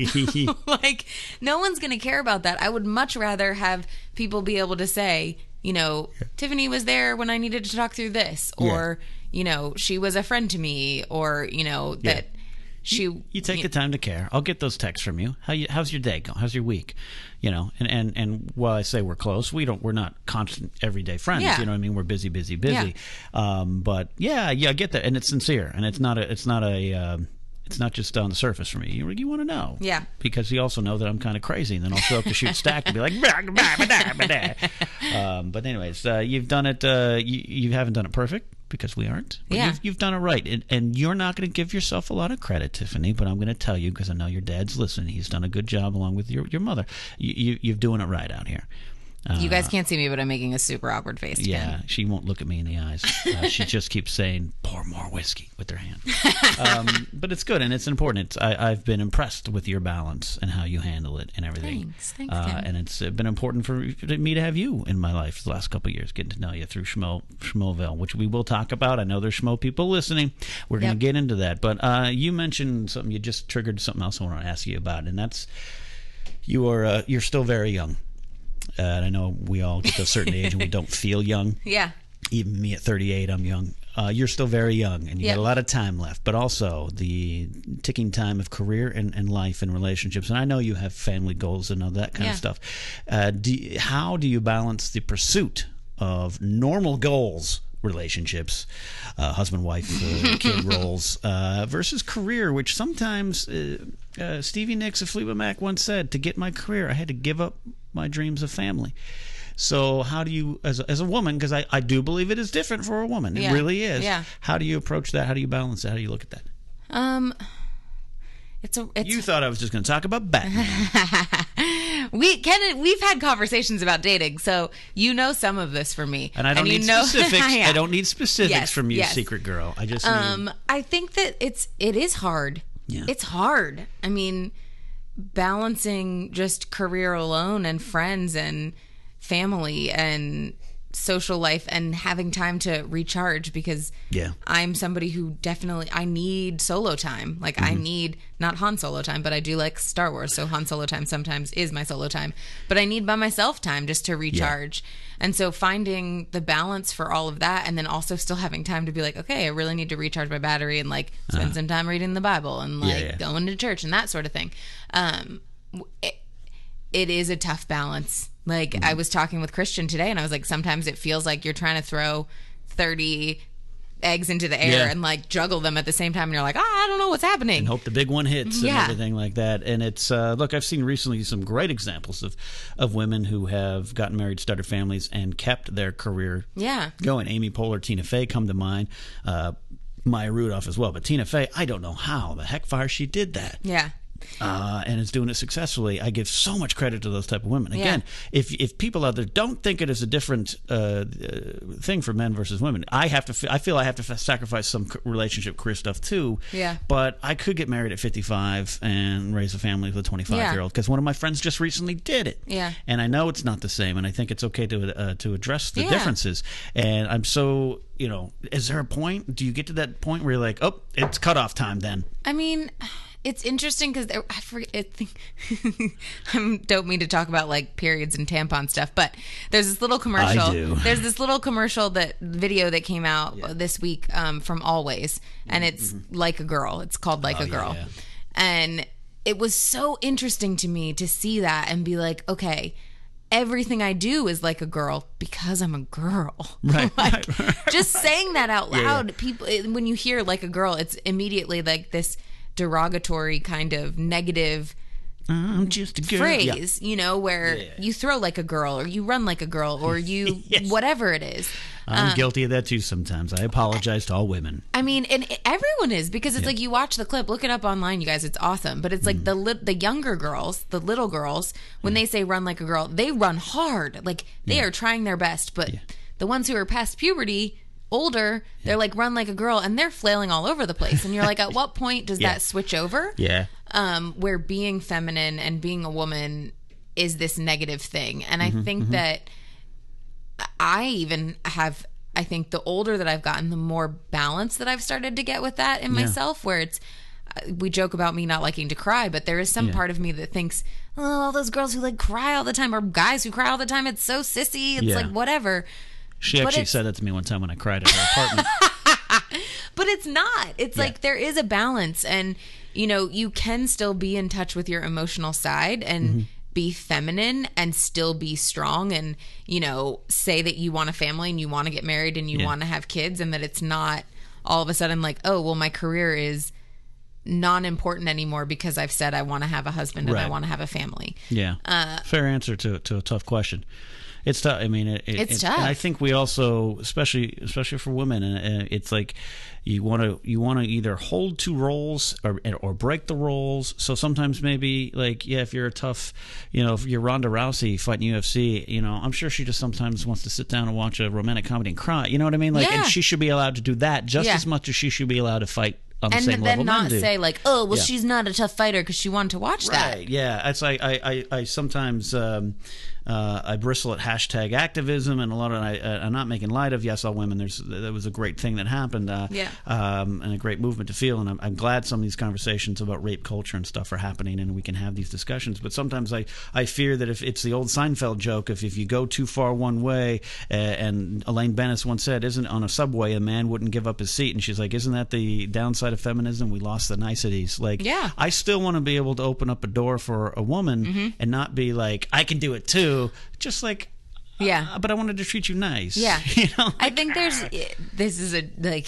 Like, no one's going to care about that. I would much rather have people be able to say, you know, Tiffany was there when I needed to talk through this, or, you know, she was a friend to me, or, you know, that she... You take the time to care. I'll get those texts from you. How's your day going? How's your week? You know, and while I say we're close, we're not constant everyday friends. You know what I mean? We're busy. But I get that. And it's sincere. And it's not just on the surface for me. You want to know. Yeah. Because you also know that I'm kind of crazy. And then I'll show up to shoot stack and be like, but anyways, you've done it. You haven't done it perfect, because we aren't. But you've done it right. And you're not going to give yourself a lot of credit, Tiffany, but I'm going to tell you, because I know your dad's listening. He's done a good job along with your mother. You're doing it right out here. You guys can't see me, but I'm making a super awkward face. Yeah, she won't look at me in the eyes. She just keeps saying, pour more whiskey with her hand. But it's good, and it's important. I've been impressed with your balance and how you handle it and everything. Thanks, Ken. And it's been important for me to have you in my life the last couple of years, getting to know you through Schmoville, which we will talk about. I know there's Schmo people listening. We're going to get into that. But you mentioned something. You just triggered something else I want to ask you about, and that's you're still very young. And I know we all get to a certain age and we don't feel young. Yeah. Even me at 38, I'm young. You're still very young, and you got a lot of time left, but also the ticking time of career and life and relationships. And I know you have family goals and all that kind of stuff. How do you balance the pursuit of normal goals, relationships, husband, wife, kid roles, versus career, which sometimes Stevie Nicks of Fleetwood Mac once said, to get my career, I had to give up my dreams of family. So how do you, as a woman, because I do believe it is different for a woman. It really is. Yeah. How do you approach that? How do you balance that? How do you look at that? You thought I was just going to talk about Batman. We've had conversations about dating, so you know some of this from me. And I don't need specifics. I don't need specifics from you, secret girl. I just need... I think that it is hard. Yeah. It's hard. I mean, balancing just career alone and friends and family and social life and having time to recharge, because I'm somebody who definitely, I need solo time. Like I need not Han Solo time, but I do like Star Wars, so Han Solo time sometimes is my solo time, but I need by myself time just to recharge. And so finding the balance for all of that, and then also still having time to be like, okay, I really need to recharge my battery and like spend some time reading the Bible and like going to church and that sort of thing. It is a tough balance. Like I was talking with Christian today, and I was like, sometimes it feels like you're trying to throw 30 eggs into the air and like juggle them at the same time, and you're like, I don't know what's happening, and hope the big one hits and everything like that. And it's look, I've seen recently some great examples of women who have gotten married, started families, and kept their career going. Amy Poehler, Tina Fey come to mind, Maya Rudolph as well, but Tina Fey, I don't know how the heck far she did that. And is doing it successfully. I give so much credit to those type of women. Again, if people out there don't think it is a different thing for men versus women, I feel I have to sacrifice some relationship career stuff too. But I could get married at 55 and raise a family with a 25-year-old, because one of my friends just recently did it. And I know it's not the same, and I think it's okay to address the differences. And I'm so, is there a point? Do you get to that point where you're like, oh, it's cutoff time then? I mean, it's interesting because I forget. I don't mean to talk about like periods and tampon stuff, but there's this little commercial. I do. There's this little commercial video that came out this week from Always, and it's Like a Girl. It's called Like a Girl, and it was so interesting to me to see that and be like, okay, everything I do is like a girl because I'm a girl. Right. Like, just saying that out loud, Yeah. people, when you hear like a girl, it's immediately like this derogatory kind of negative I'm just a girl. phrase, you know, where Yeah. you throw like a girl or you run like a girl or you Yes. whatever it is. I'm guilty of that too sometimes. I apologize to all women. I mean, and everyone is, because it's like you watch the clip, look it up online, you guys, it's awesome. But it's like the younger girls, the little girls, when they say run like a girl, they run hard. Like they are trying their best. But the ones who are past puberty, older, they're like run like a girl, and they're flailing all over the place. And you're like, at what point does that switch over? Yeah. Where being feminine and being a woman is this negative thing. And I think that I think the older that I've gotten, the more balance that I've started to get with that in myself, where it's, we joke about me not liking to cry, but there is some part of me that thinks, oh, all those girls who like cry all the time, or guys who cry all the time, it's so sissy. It's like, whatever. She actually said that to me one time when I cried at her apartment. But it's not. It's like there is a balance, and you know, you can still be in touch with your emotional side and be feminine and still be strong, and you know, say that you want a family and you want to get married and you want to have kids, and that it's not all of a sudden like, oh, well, my career is non-important anymore because I've said I want to have a husband and I want to have a family. Yeah. Fair answer to a tough question. It's tough. I mean, it's tough. And I think we also, especially for women, it's like you want to either hold two roles or break the roles. So sometimes maybe like, if you're a tough, if you're Ronda Rousey fighting UFC, I'm sure she just sometimes wants to sit down and watch a romantic comedy and cry. You know what I mean? Like, and she should be allowed to do that just as much as she should be allowed to fight on the same level. And then not say like, oh, well, she's not a tough fighter because she wanted to watch that. Right, yeah. It's like I sometimes I bristle at hashtag activism, and I'm not making light of all women. That was a great thing that happened, and a great movement to feel. And I'm glad some of these conversations about rape culture and stuff are happening, and we can have these discussions. But sometimes I fear that if it's the old Seinfeld joke, if you go too far one way, and Elaine Bennis once said, "Isn't on a subway a man wouldn't give up his seat?" And she's like, "Isn't that the downside of feminism? We lost the niceties." Like, I still want to be able to open up a door for a woman and not be like, I can do it too. Just like, but I wanted to treat you nice. Yeah. Like, I think this is a, like,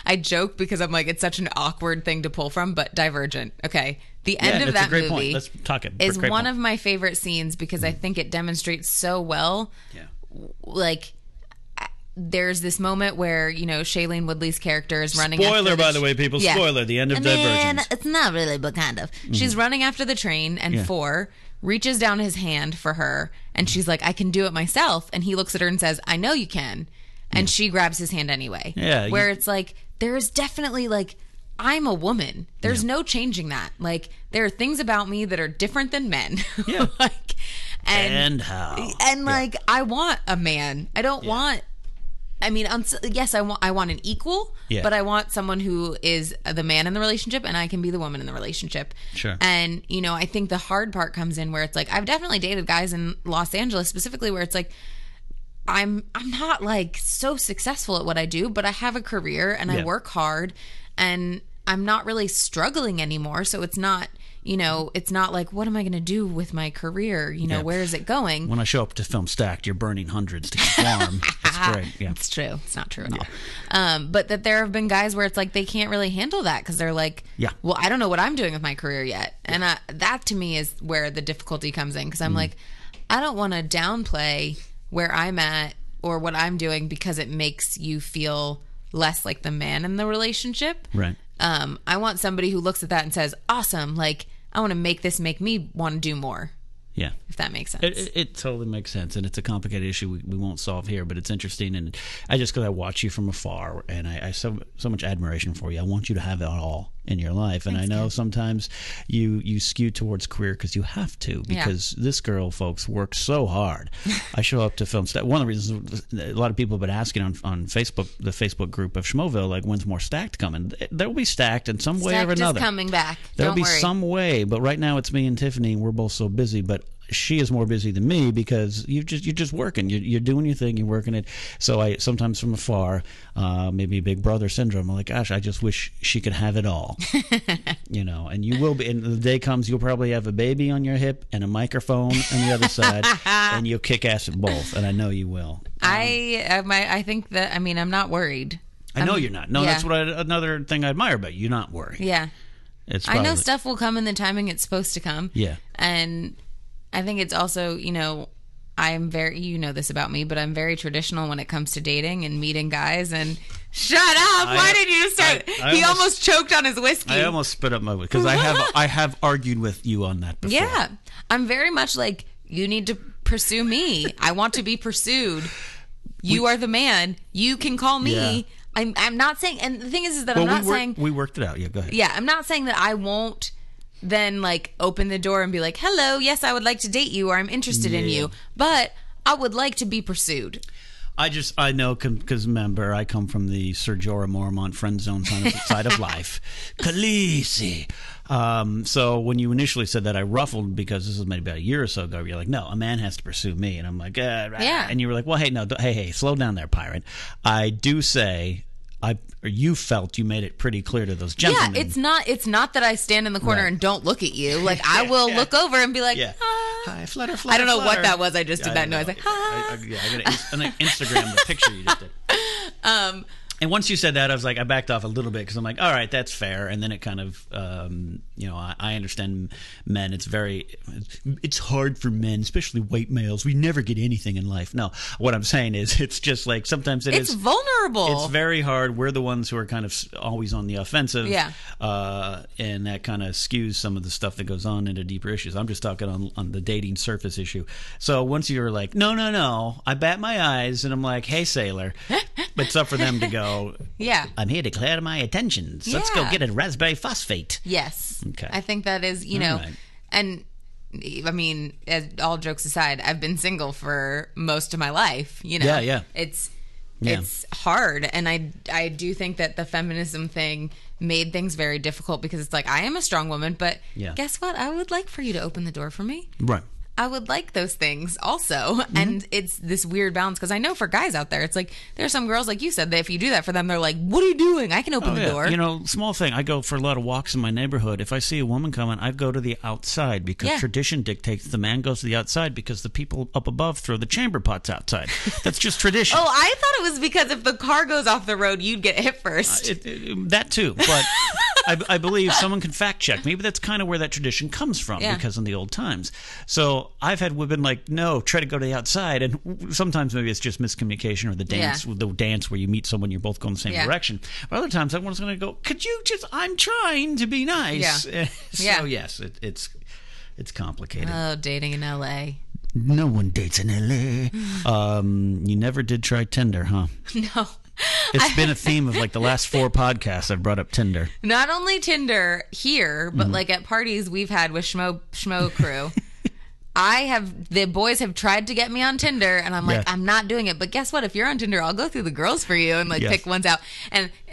I joke because I'm like, it's such an awkward thing to pull from, but Divergent. Okay. The end of that movie point. Let's talk it. Is one of my favorite scenes because I think it demonstrates so well. Yeah. Like, there's this moment where, Shailene Woodley's character is running Spoiler, after by the way, people. Yeah. Spoiler, the end of Divergent. It's not really, but kind of. She's running after the train, and Four reaches down his hand for her, and she's like, I can do it myself. And he looks at her and says, I know you can. And she grabs his hand anyway. Yeah. Where it's like, there is definitely like, I'm a woman. There's no changing that. Like, there are things about me that are different than men. Yeah. Like, and how? And like, I want a man. I don't want... I mean, yes, I want an equal, but I want someone who is the man in the relationship, and I can be the woman in the relationship. Sure. And I think the hard part comes in where it's like, I've definitely dated guys in Los Angeles specifically where it's like, I'm not like so successful at what I do, but I have a career and I work hard, and I'm not really struggling anymore. So it's not. It's not like, what am I going to do with my career? Where is it going? When I show up to film Stacked, you're burning hundreds to keep warm. That's great. Yeah. It's true. It's not true at all. But that there have been guys where it's like they can't really handle that because they're like, well, I don't know what I'm doing with my career yet. And that to me is where the difficulty comes in because I'm like, I don't want to downplay where I'm at or what I'm doing because it makes you feel less like the man in the relationship. Right. I want somebody who looks at that and says, awesome, like, I want to make me want to do more. Yeah. If that makes sense. It totally makes sense. And it's a complicated issue we won't solve here, but it's interesting. And because I watch you from afar and I so much admiration for you. I want you to have it all in your life. And Thanks, I know Dad. Sometimes you skew towards career because you have to, because this girl, folks, works so hard. I show up to film. One of the reasons a lot of people have been asking on Facebook, the Facebook group of Schmoville, like, when's more Stacked coming? There will be Stacked in some way or another. Stacked is coming back. There'll Don't be worry. some way, but right now it's me and Tiffany. We're both so busy, but she is more busy than me because you're just working. You're doing your thing. You're working it. So I sometimes from afar, maybe big brother syndrome. I'm like, gosh, I just wish she could have it all. And you will be. And the day comes, you'll probably have a baby on your hip and a microphone on the other side, and you'll kick ass at both. And I know you will. I think that. I mean, I'm not worried. I know you're not. No, that's another thing I admire about you. You're not worried. Yeah. I know stuff will come in the timing it's supposed to come. Yeah. And I think it's also, I'm very, this about me, but I'm very traditional when it comes to dating and meeting guys. And shut up! Why did you just start? He almost choked on his whiskey. I almost spit up my whiskey because I have argued with you on that before. Yeah. I'm very much like, you need to pursue me. I want to be pursued. You are the man. You can call me. Yeah. I'm not saying, and the thing is that I'm not saying we worked it out. Yeah, go ahead. Yeah, I'm not saying that I won't then open the door and be like, "Hello, yes, I would like to date you, or I'm interested in you," but I would like to be pursued. I know because remember, I come from the Sir Jorah Mormont friend zone side of life. Khaleesi. So when you initially said that, I ruffled because this was maybe about a year or so ago. You're like, no, a man has to pursue me. And I'm like, yeah. And you were like, well, hey, no, hey, slow down there, pirate. I do say, you felt you made it pretty clear to those gentlemen. Yeah, it's not that I stand in the corner and don't look at you. Like, I will look over and be like, hi, flutter. I don't know what that was. I just did that noise. Like, hi. I'm going to Instagram the picture you just did. And once you said that, I was like, I backed off a little bit because I'm like, all right, that's fair. And then it kind of, I understand men. It's hard for men, especially white males. We never get anything in life. No, what I'm saying is it's just like sometimes it's vulnerable. It's very hard. We're the ones who are kind of always on the offensive. Yeah. And that kind of skews some of the stuff that goes on into deeper issues. I'm just talking on the dating surface issue. So once you're like, no, I bat my eyes and I'm like, hey, sailor. It's up for them to go, I'm here to clear my attentions. Let's go get a raspberry phosphate. Yes. Okay. I think that is, right. And I mean, all jokes aside, I've been single for most of my life, Yeah. It's hard. And I do think that the feminism thing made things very difficult because it's like, I am a strong woman, but guess what? I would like for you to open the door for me. Right. I would like those things also. Mm-hmm. And it's this weird balance because I know for guys out there, it's like there are some girls, like you said, that if you do that for them, they're like, what are you doing? I can open the door. Small thing. I go for a lot of walks in my neighborhood. If I see a woman coming, I go to the outside because tradition dictates the man goes to the outside because the people up above throw the chamber pots outside. That's just tradition. Oh, I thought it was because if the car goes off the road, you'd get hit first. That too. But I believe someone can fact check me, but that's kind of where that tradition comes from because in the old times. So I've had women like, no, try to go to the outside, and sometimes maybe it's just miscommunication or the dance where you meet someone, you're both going the same direction. But other times, everyone's going to go, could you just? I'm trying to be nice. Yeah. So yes, it's complicated. Oh, dating in L.A. No one dates in L.A. You never did try Tinder, huh? No. It's been a theme of the last 4 podcasts I've brought up Tinder. Not only Tinder here, but at parties we've had with Schmo Crew. The boys have tried to get me on Tinder, and I'm like, I'm not doing it. But guess what? If you're on Tinder, I'll go through the girls for you and pick ones out.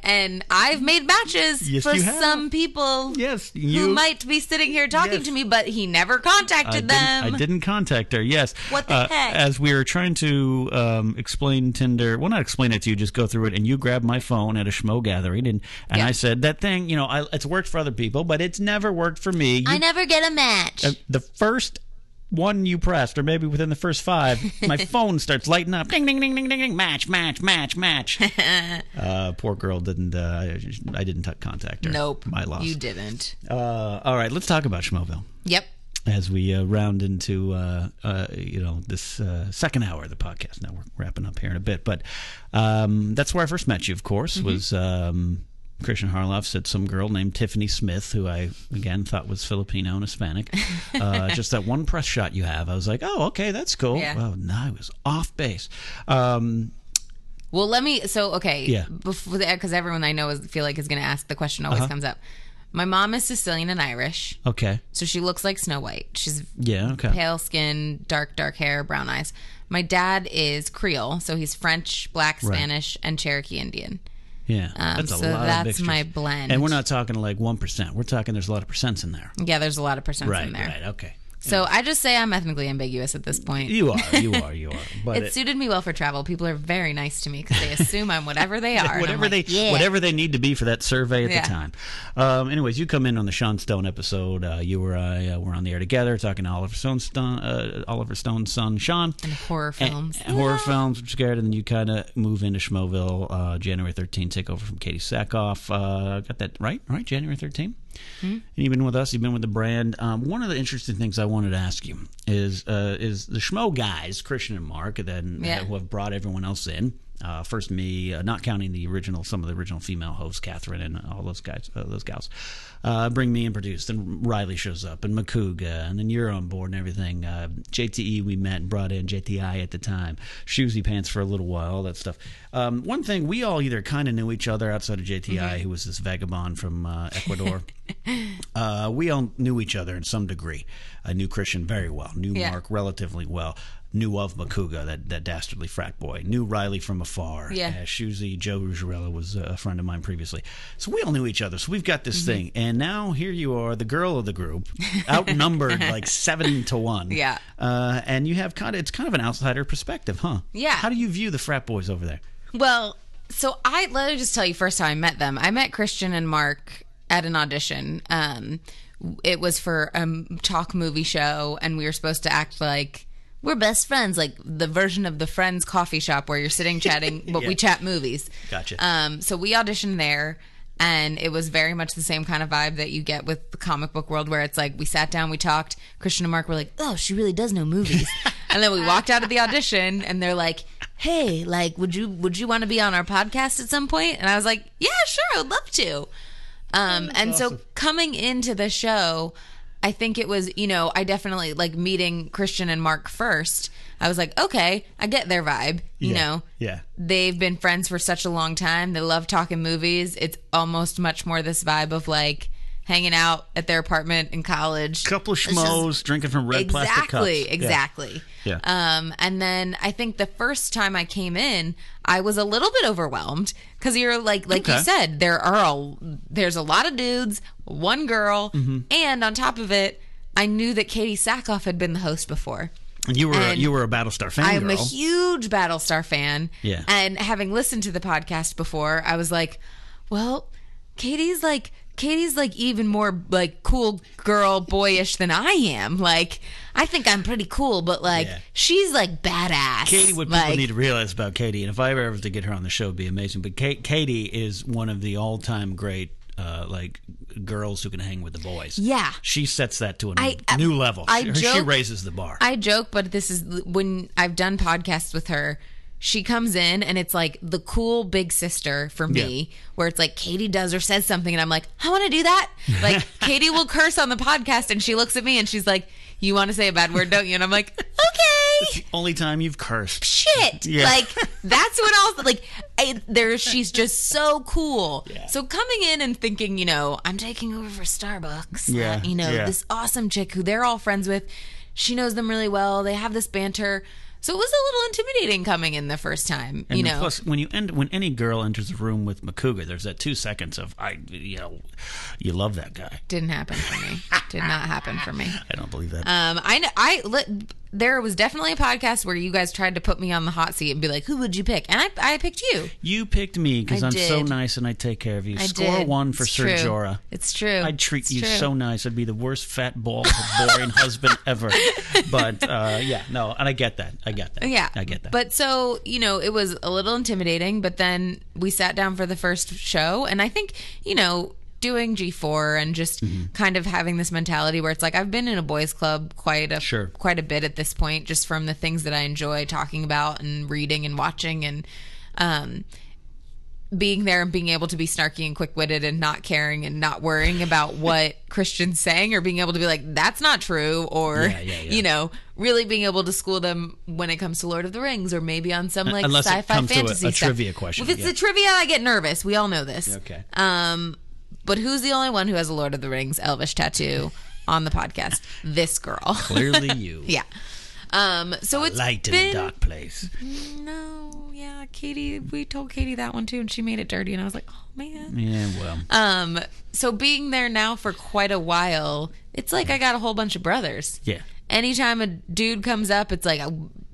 And I've made matches for some people who might be sitting here talking to me, but he never contacted them. I didn't contact her, yes. What the heck? As we were trying to explain Tinder, well, not explain it to you, just go through it, and you grabbed my phone at a schmo gathering, and I said, that thing, it's worked for other people, but it's never worked for me. I never get a match. The first one you pressed, or maybe within the first 5, my phone starts lighting up. Ding, ding, ding, ding, ding, ding. Match. Poor girl didn't. I didn't contact her. Nope. My loss. You didn't. All right, let's talk about Schmoville. Yep. As we round into this second hour of the podcast. Now we're wrapping up here in a bit, but that's where I first met you. Of course, was. Christian Harloff said some girl named Tiffany Smith, who I, again, thought was Filipino and Hispanic. Just that one press shot you have. I was like, oh, okay, that's cool. Yeah. Well, no, I was off base. Well, because everyone I know feel like is going to ask the question always comes up. My mom is Sicilian and Irish. Okay. So she looks like Snow White. She's pale skin, dark hair, brown eyes. My dad is Creole, so he's French, Black, Spanish, and Cherokee Indian. Yeah, that's a lot of mixtures. That's my blend. And we're not talking 1%. We're talking there's a lot of percents in there. Yeah, there's a lot of percents in there. Right, okay. So I just say I'm ethnically ambiguous at this point. You are. But it suited me well for travel. People are very nice to me because they assume I'm whatever they are. whatever they need to be for that survey at the time. Anyways, you come in on the Sean Stone episode. You were we're on the air together talking to Oliver Stone's son Sean, and horror films, horror films. I'm scared, and then you kind of move into Schmoville. January 13th, take over from Katie Sackhoff. Got that right? January 13th. Mm-hmm. And you've been with us. You've been with the brand. One of the interesting things I wanted to ask you is the Schmo guys, Christian and Mark, who have brought everyone else in. First me, not counting some of the original female hosts, Catherine and all those guys, those gals, bring me and produce. Then Riley shows up and Makuga, and then you're on board and everything. JTE we met and brought in JTI at the time. Shoesy Pants for a little while, all that stuff. One thing, we all either kind of knew each other outside of JTI, who was this vagabond from Ecuador. We all knew each other in some degree. I knew Christian very well, knew Mark relatively well. Knew of Makuga, that dastardly frat boy. Knew Riley from afar. Shoesy, Joe Ruggiero was a friend of mine previously. So we all knew each other. So we've got this thing. And now here you are, the girl of the group, outnumbered like 7-1. Yeah. And you have it's kind of an outsider perspective, huh? Yeah. How do you view the frat boys over there? Well, so let me just tell you first how I met them. I met Christian and Mark at an audition. It was for a talk movie show, and we were supposed to act like we're best friends, like the version of the Friends coffee shop where you're sitting chatting, but we chat movies. Gotcha. So we auditioned there, and it was very much the same kind of vibe that you get with the comic book world, where it's like we sat down, we talked. Christian and Mark were like, "Oh, she really does know movies," and then we walked out of the audition, and they're like, "Hey, like, would you want to be on our podcast at some point?" And I was like, "Yeah, sure, I'd love to." And awesome. So coming into the show, I think it was, I definitely like meeting Christian and Mark first. I was like, okay, I get their vibe. Yeah. They've been friends for such a long time. They love talking movies. It's almost much more this vibe of like hanging out at their apartment in college. Couple of schmoes drinking from red plastic cups. Exactly. Yeah. And then I think the first time I came in, I was a little bit overwhelmed because you're like you said, there's a lot of dudes, one girl, and on top of it, I knew that Katie Sackhoff had been the host before. And you were a Battlestar fan. I'm a huge Battlestar fan. Yeah. And having listened to the podcast before, I was like, well, Katie's like even more like cool girl boyish than I am. Like, I think I'm pretty cool, but like she's like badass. Katie, what people need to realize about Katie, and if I ever was to get her on the show, it'd be amazing. But Katie is one of the all-time great like girls who can hang with the boys. Yeah, she sets that to a new level. She raises the bar. I joke, but this is when I've done podcasts with her. She comes in and it's like the cool big sister for me, where it's like Katie does or says something and I'm like, I want to do that. Like Katie will curse on the podcast and she looks at me and she's like, you want to say a bad word, don't you? And I'm like, okay. It's the only time you've cursed. Shit. Yeah. Like that's what else, like she's just so cool. Yeah. So coming in and thinking, I'm taking over for Starbucks. This awesome chick who they're all friends with. She knows them really well. They have this banter. So it was a little intimidating coming in the first time, and plus, when any girl enters a room with Makuga, there's that 2 seconds of you love that guy. Didn't happen for me. Did not happen for me. I don't believe that. There was definitely a podcast where you guys tried to put me on the hot seat and be like, who would you pick? And I picked you. You picked me because I'm so nice and I take care of you. Score 1 for Sir Jorah. It's true. I'd treat you so nice. I'd be the worst fat, bald, boring husband ever. But and I get that. Yeah. I get that. But so, it was a little intimidating, but then we sat down for the first show, and I think, doing G4 and just kind of having this mentality where it's like I've been in a boys club quite a bit at this point, just from the things that I enjoy talking about and reading and watching, and being there and being able to be snarky and quick-witted and not caring and not worrying about what Christian's saying, or being able to be like, that's not true, or really being able to school them when it comes to Lord of the Rings, or maybe on some like unless sci-fi it comes fantasy to a stuff. Trivia question. If it's the trivia, I get nervous. We all know this. Okay. But who's the only one who has a Lord of the Rings Elvish tattoo on the podcast? This girl. Clearly you. Yeah. So it's light been... in a dark place. No, yeah, Katie. We told Katie that one too, and she made it dirty, and I was like, oh man. Yeah, well. So being there now for quite a while, it's like I got a whole bunch of brothers. Yeah. anytime a dude comes up, it's like,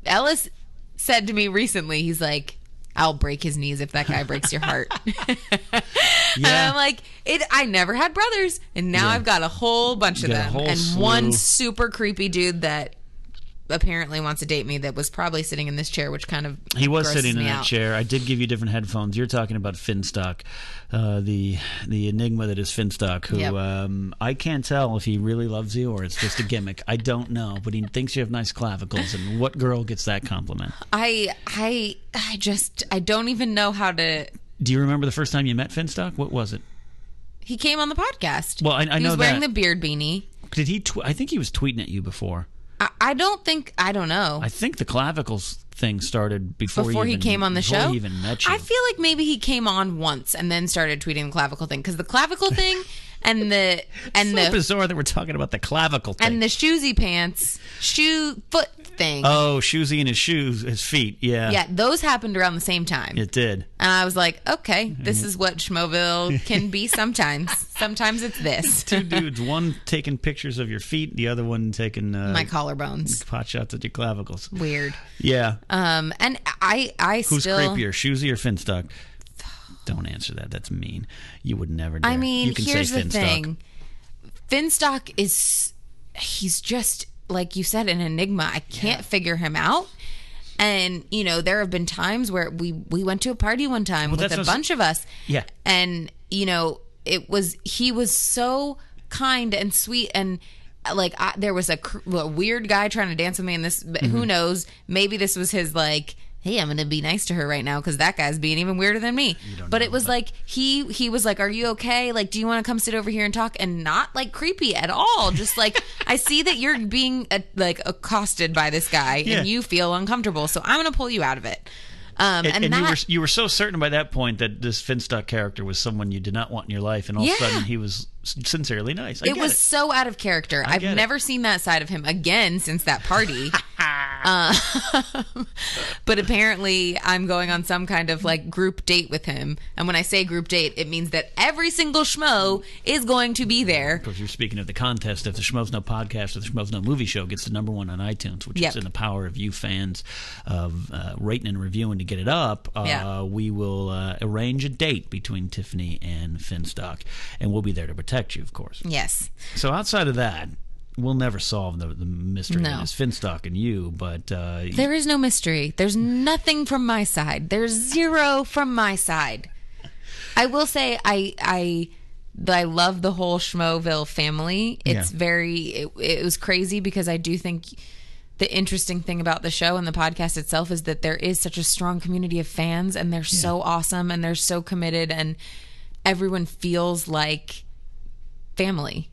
Ellis said to me recently, he's like, I'll break his knees if that guy breaks your heart. And I'm like, I never had brothers, and now I've got a whole bunch of them, and one super creepy dude that apparently wants to date me that was probably sitting in this chair, which kind of he was sitting in that out. chair. I did give you different headphones. You're talking about Finstock, the enigma that is Finstock, who I can't tell if he really loves you or it's just a gimmick. I don't know, but he thinks you have nice clavicles, and what girl gets that compliment? I don't even know how to. Do you remember the first time you met Finstock? What was it? He came on the podcast. Well, I know that. He was wearing the beard beanie. Did he? I think he was tweeting at you before. I don't know. I think the clavicles thing started before he came on the show. He even met you. I feel like maybe he came on once and then started tweeting the clavicle thing, because the clavicle thing and the so bizarre that we're talking about the clavicle thing and the shoesy pants foot thing. Oh, Shoesy and his feet. Yeah, those happened around the same time. It did, and I was like, okay, this is what Schmoville can be sometimes. Sometimes it's this. Two dudes, one taking pictures of your feet, the other one taking my collarbones, pot shots at your clavicles. Weird. Yeah. And I who's still creepier, Shoesy or Finstock? Don't answer that. That's mean. You would never dare. I mean, you can here's say the thing. Finstock he's just, like you said, an enigma. I can't figure him out. And, there have been times where we went to a party one time with a bunch of us. Yeah. And, he was so kind and sweet, and like there was a weird guy trying to dance with me, and this, who knows, maybe this was his like, hey, I'm gonna be nice to her right now because that guy's being even weirder than me. But it was like he was like, are you okay? Like, do you want to come sit over here and talk? And not like creepy at all. Just like, I see that you're being like accosted by this guy and you feel uncomfortable, so I'm gonna pull you out of it. And you were so certain by that point that this Finstock character was someone you did not want in your life, and all of a sudden he was sincerely nice. It was so out of character. I've never seen that side of him again since that party. But apparently I'm going on some kind of like group date with him, and when I say group date, it means that every single schmo is going to be there. Of course, you're speaking of the contest. If the Schmoes Know podcast or the Schmoes Know movie show gets the #1 on iTunes, which is in the power of you fans of rating and reviewing to get it up, we will arrange a date between Tiffany and Finstock, and we'll be there to protect you, of course. Yes. So outside of that, we'll never solve the mystery that is Finstock and you, but there is no mystery. There's nothing from my side. There's zero from my side. I will say I love the whole Schmoville family. It's it was crazy, because I do think the interesting thing about the show and the podcast itself is that there is such a strong community of fans, and they're so awesome, and they're so committed, and everyone feels like family,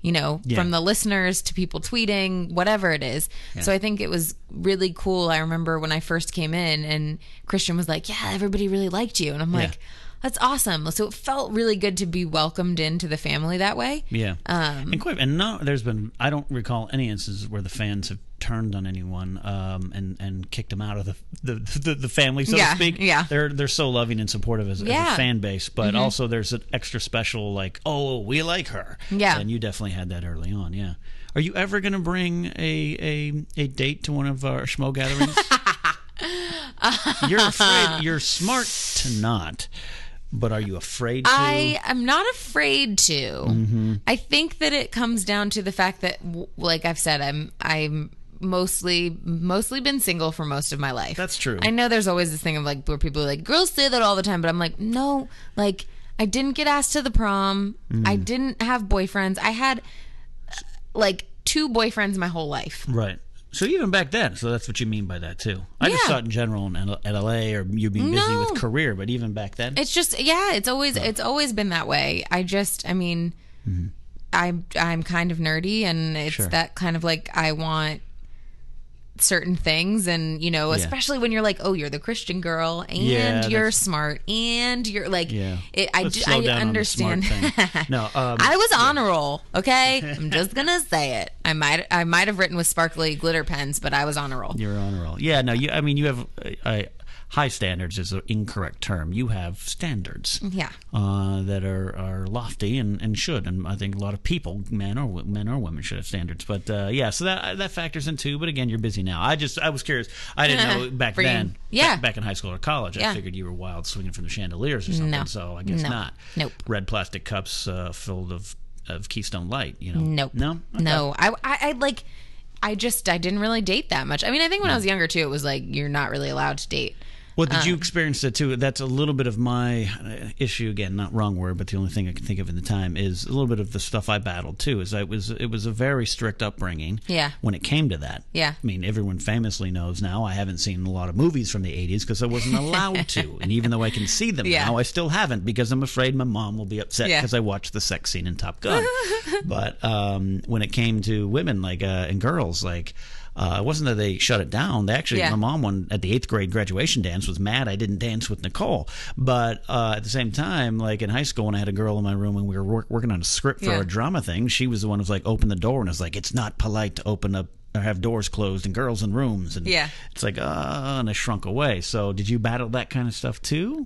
from the listeners to people tweeting, whatever it is. So I think it was really cool. I remember when I first came in and Christian was like, yeah, everybody really liked you. And I'm like, that's awesome. So it felt really good to be welcomed into the family that way. Yeah. I don't recall any instances where the fans have turned on anyone and kicked them out of the family, so to speak. Yeah. They're so loving and supportive as a fan base, but also there's an extra special like, oh, we like her. Yeah. And you definitely had that early on. Yeah. Are you ever going to bring a date to one of our schmo gatherings? You're afraid. You're smart to not. But are you afraid to? I am not afraid to. Mm-hmm. I think that it comes down to the fact that, like I've said, I'm mostly been single for most of my life. That's true. I know there's always this thing of like where people are like, girls say that all the time, but I'm like, no, like I didn't get asked to the prom. I didn't have boyfriends. I had like 2 boyfriends my whole life. Right. So even back then, so that's what you mean by that too. I just thought in general at LA or you being busy with career, but even back then, it's just it's always been that way. I'm kind of nerdy, and it's that kind of like I want certain things, and especially when you're like, oh, you're the Christian girl, and you're smart, and you're like, I understand. No, I was on a roll. Okay, I'm just gonna say it. I might have written with sparkly glitter pens, but I was on a roll. You're on a roll. Yeah. No. You have. high standards is an incorrect term. You have standards. Yeah. That are lofty and should, and I think a lot of people, men or women, should have standards. But yeah, so that factors in too. But again, you're busy now. I was curious. I didn't know back then. Yeah. Back in high school or college, I figured you were wild swinging from the chandeliers or something. No. So I guess not. Nope. Red plastic cups filled of Keystone Light. Nope. No. Okay. No. I didn't really date that much. I mean, I think when I was younger too, it was like you're not really allowed to date. Well, did you experience that too? That's a little bit of my issue. Again, not wrong word, but the only thing I can think of in the time is a little bit of the stuff I battled too. It was a very strict upbringing. Yeah. When it came to that. Yeah. I mean, everyone famously knows now. I haven't seen a lot of movies from the '80s because I wasn't allowed to, and even though I can see them now, I still haven't because I'm afraid my mom will be upset because I watched the sex scene in Top Gun. But when it came to women and girls, it wasn't that they shut it down. They actually, my mom at the 8th grade graduation dance was mad I didn't dance with Nicole. But at the same time, like in high school, when I had a girl in my room and we were working on a script for a drama thing, she was the one who was like, open the door, and I was like, it's not polite to open up or have doors closed and girls in rooms. And it's like, and I shrunk away. So did you battle that kind of stuff too?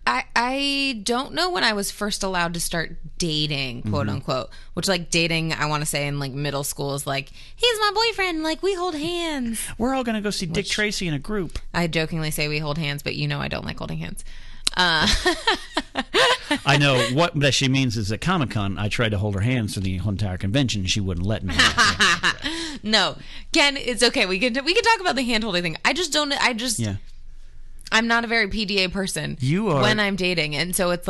I don't know when I was first allowed to start dating, quote unquote, which dating, I want to say in middle school is he's my boyfriend, we hold hands. We're all going to go see Dick Tracy in a group. I jokingly say we hold hands, but I don't like holding hands. I know what that she means is at Comic-Con, I tried to hold her hands for the whole entire convention and she wouldn't let me. No, Ken, it's okay. We can talk about the hand holding thing. I'm not a very PDA person. You are. When I'm dating. And so it's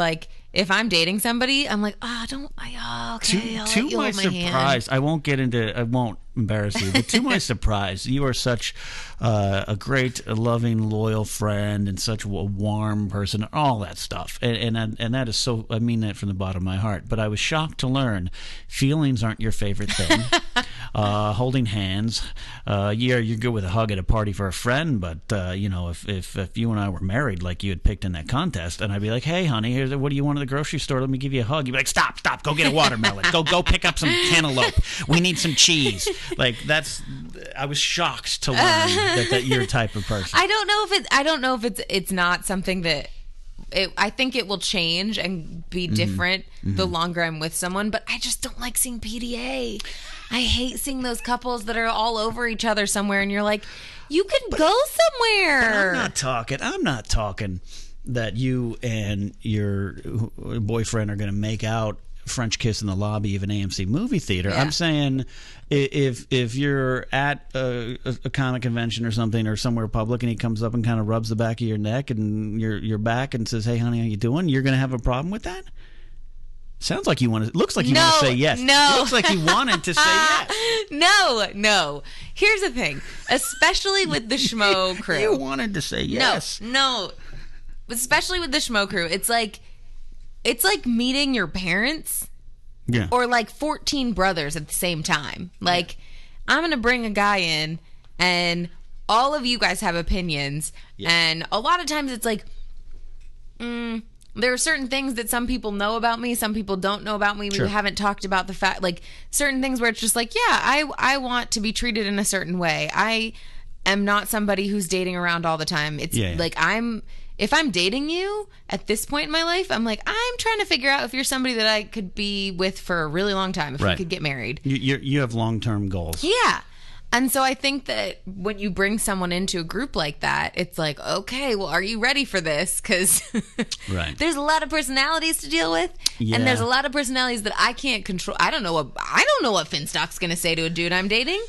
if I'm dating somebody, I'm okay. I'll let you hold my hand. I won't embarrass you, but to my surprise, you are such a great, loving, loyal friend and such a warm person, all that stuff. And that is so, I mean that from the bottom of my heart. But I was shocked to learn feelings aren't your favorite thing. Holding hands, you're good with a hug at a party for a friend, but if you and I were married like you had picked in that contest, and I'd be like, hey honey, what do you want at the grocery store? Let me give you a hug. You'd be like, stop, go get a watermelon. go pick up some cantaloupe. We need some cheese. I was shocked to learn that you're a type of person. I don't know if it's not something that I think it will change and be different the longer I'm with someone, but I just don't like seeing PDA. I hate seeing those couples that are all over each other somewhere, and you're like, you can go somewhere. I'm not talking that you and your boyfriend are going to make out French kiss in the lobby of an AMC movie theater. I'm saying if you're at a comic convention or something or somewhere public and he comes up and kind of rubs the back of your neck and your back and says, hey honey, how you doing? You're going to have a problem with that? Sounds like you want to. Looks like you want to say yes. No. It looks like you wanted to say yes. No. Here's the thing, especially with the schmo crew. You wanted to say yes. No. Especially with the schmo crew, it's like meeting your parents. Yeah. Or 14 brothers at the same time. I'm going to bring a guy in, and all of you guys have opinions, and a lot of times it's there are certain things that some people know about me, some people don't know about me. Sure. We haven't talked about the fact, certain things where it's just I want to be treated in a certain way. I am not somebody who's dating around all the time. It's if I'm dating you at this point in my life, I'm trying to figure out if you're somebody that I could be with for a really long time, if we could get married. You have long-term goals. Yeah. And so I think that when you bring someone into a group like that, it's okay, well, are you ready for this? Because there's a lot of personalities to deal with, and there's a lot of personalities that I can't control. I don't know what Finstock's going to say to a dude I'm dating.